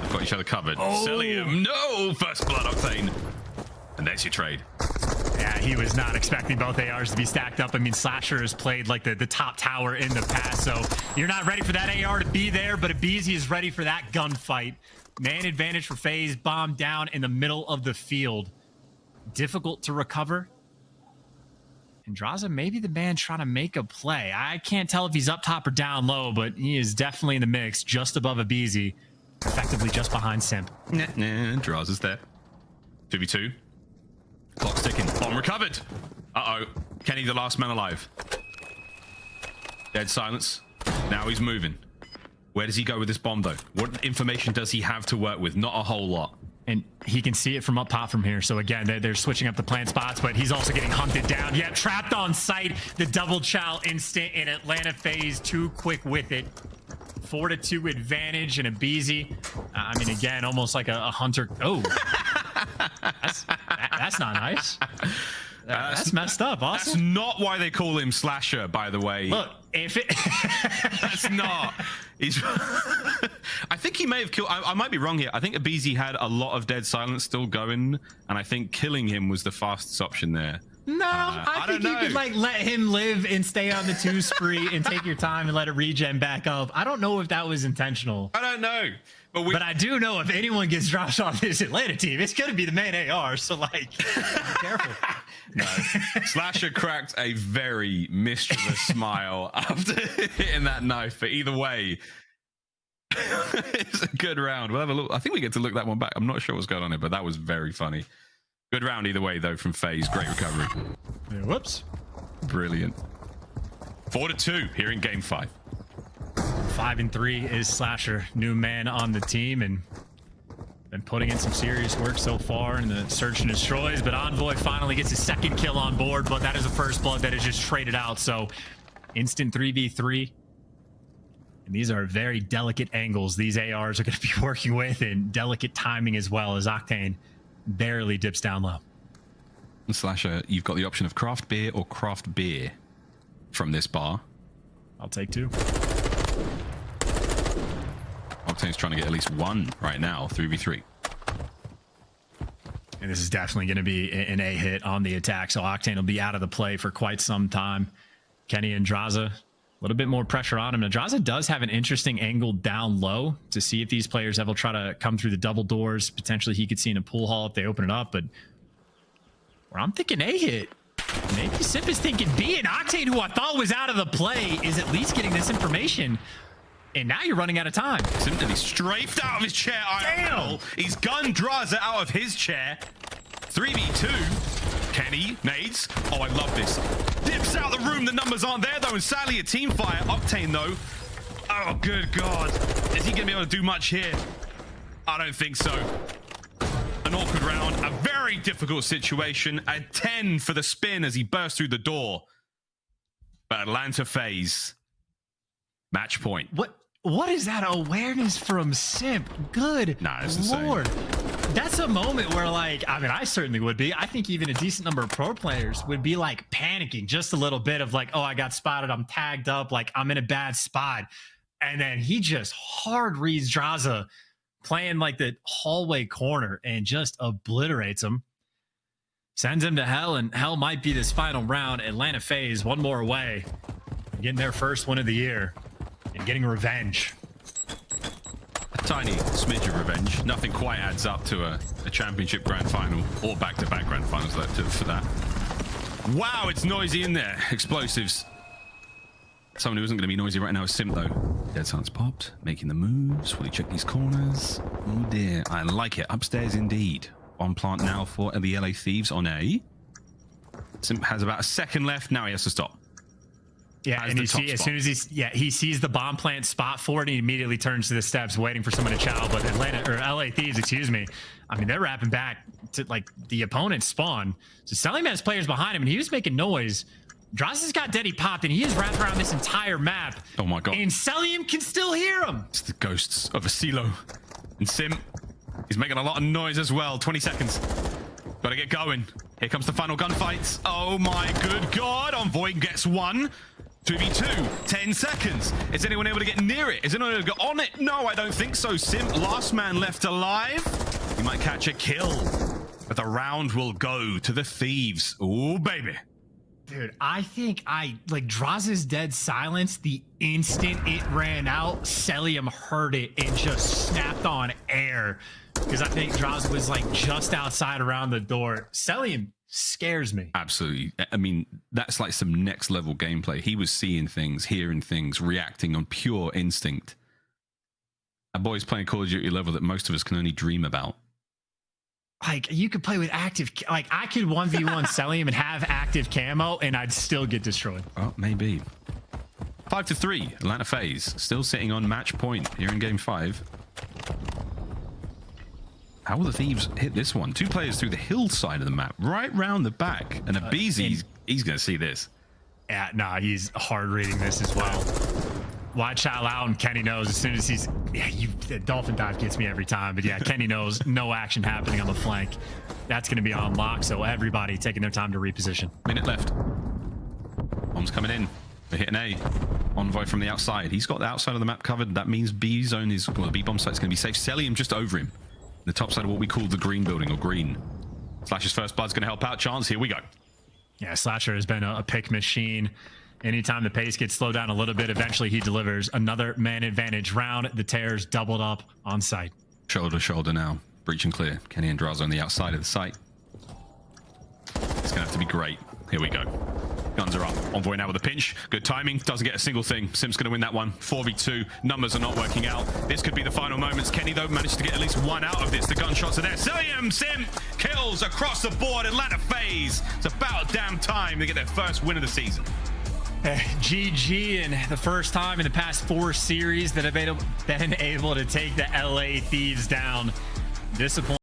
They've got each other covered. Celium, no! First blood, Octane. And there's your trade. Yeah, he was not expecting both ARs to be stacked up. I mean, Slasher has played like the top tower in the past, so you're not ready for that AR to be there, but Abizi is ready for that gunfight. Man advantage for Faze, bomb down in the middle of the field. Difficult to recover. Andraza maybe the man trying to make a play. I can't tell if he's up top or down low, but he is definitely in the mix, just above Abizi, effectively just behind Simp. Nah, Andraza's there. 2v2. Clock's ticking. Bomb recovered. Uh-oh. Kenny, the last man alive. Dead silence. Now he's moving. Where does he go with this bomb, though? What information does he have to work with? Not a whole lot. And he can see it from up top from here. So again, they're switching up the plant spots, but he's also getting hunted down. Yeah, trapped on site. The double chow instant in Atlanta Faze. Too quick with it. 4-2 advantage and Abizi. I mean, again, almost like a hunter. Oh, that's not nice. That's messed up. Awesome. That's not why they call him Slasher, by the way. Look, if it that's not. He's. I think he may have killed. I might be wrong here. I think Abizi had a lot of dead silence still going, and I think killing him was the fastest option there. No, I think you could like let him live and stay on the 2 spree and take your time and let it regen back up. I don't know if that was intentional. I don't know. But I do know if anyone gets dropped off this Atlanta team, it's going to be the main AR. So, like, be careful. No. Slasher cracked a very mischievous smile after hitting that knife. But either way, it's a good round. We'll have a look. I think we get to look that one back. I'm not sure what's going on here, but that was very funny. Good round either way, though, from Faze. Great recovery. Yeah, whoops. Brilliant. 4-2 here in game 5. 5-3 is Slasher, new man on the team, and been putting in some serious work so far in the search and destroys, but Envoy finally gets his second kill on board, but that is a first blood that is just traded out. So instant 3v3. And these are very delicate angles these ARs are going to be working with, and delicate timing as well, as Octane barely dips down low. Slasher, you've got the option of craft beer or craft beer from this bar. I'll take 2. Octane's trying to get at least 1 right now, 3v3. And this is definitely going to be an A hit on the attack, so Octane will be out of the play for quite some time. Kenny and Draza, a little bit more pressure on him. Now, Draza does have an interesting angle down low to see if these players ever try to come through the double doors. Potentially he could see in a pool hall if they open it up, but where I'm thinking A hit. Maybe Simp is thinking B, and Octane, who I thought was out of the play, is at least getting this information. And now you're running out of time. Simply strafed out of his chair. Damn! He's gunned Draza out of his chair. 3v2. Kenny nades. Oh, I love this. Dips out the room. The numbers aren't there, though, and sadly a team fire. Octane, though. Oh, good God. Is he going to be able to do much here? I don't think so. An awkward round. A very difficult situation. A 10 for the spin as he burst through the door. But Atlanta Faze. Match point. What is that awareness from Simp? Good Lord. That's a moment where, like, I mean, I certainly would be. I think even a decent number of pro players would be, like, panicking just a little bit of, like, oh, I got spotted. I'm tagged up. Like, I'm in a bad spot. And then he just hard reads Draza playing, like, the hallway corner and just obliterates him. Sends him to hell, and hell might be this final round. Atlanta Faze, one more away. Getting their first win of the year. And getting revenge. A tiny smidge of revenge. Nothing quite adds up to a championship grand final or back-to-back grand finals for that. Wow, it's noisy in there. Explosives. Someone who isn't going to be noisy right now is Simp, though. Dead silence popped, making the moves. Will he check these corners? Oh dear, I like it. Upstairs indeed. On plant now for the LA Thieves on A. Simp has about a second left. Now he has to stop. Yeah, and as soon as he sees the bomb plant spot for it, he immediately turns to the steps, waiting for someone to chow. But LA Thieves, excuse me, I mean, they're wrapping back to, like, the opponent's spawn. So Selim has players behind him, and he was making noise. Draza's got Deddy popped, and he is wrapped around this entire map. Oh my God! And Selim can still hear him. It's the ghosts of a Silo. And Simp, he's making a lot of noise as well. 20 seconds. Gotta get going. Here comes the final gunfights. Oh my good God! Envoy gets 1. 2v2, 10 seconds. Is anyone able to get near it? Is anyone able to get on it? No, I don't think so. Simp, last man left alive. He might catch a kill, but the round will go to the Thieves. Oh, baby. Dude, I think Draza's dead silence, the instant it ran out, Selim heard it and just snapped on air. Because I think Draza was, like, just outside around the door. Selim scares me. Absolutely. I mean, that's like some next level gameplay. He was seeing things, hearing things, reacting on pure instinct. A boy's playing Call of Duty level that most of us can only dream about. Like, you could play with active, like, I could 1v1 Selim and have active camo and I'd still get destroyed. Oh, maybe. 5-3, Atlanta Faze still sitting on match point here in game 5. How will the Thieves hit this one? 2 players through the hill side of the map, right round the back. And Abizi, he's going to see this. Yeah, nah, he's hard reading this as well. Watch out loud, and Kenny knows as soon as he's... Yeah, the Dolphin Dive gets me every time. But yeah, Kenny knows no action happening on the flank. That's going to be on lock, so everybody taking their time to reposition. Minute left. Bomb's coming in. They're hitting A. Envoy from the outside. He's got the outside of the map covered. That means B zone is... Well, the B bomb site's going to be safe. Selim just over him. The top side of what we call the green building, or green. Slash's first blood's going to help out. Chance, here we go. Yeah, Slasher has been a pick machine. Anytime the pace gets slowed down a little bit, eventually he delivers another man advantage round. The tears doubled up on site. Shoulder to shoulder now. Breach and clear. Kenny and Draza on the outside of the site. It's going to have to be great. Here we go. Guns are up. Envoy now with a pinch. Good timing. Doesn't get a single thing. Simp's going to win that one. 4v2. Numbers are not working out. This could be the final moments. Kenny, though, managed to get at least 1 out of this. The gunshots are there. Selim, Simp, kills across the board. Atlanta Faze. It's about damn time to get their first win of the season. GG, and the first time in the past 4 series that have been able to take the LA Thieves down. Disappointing.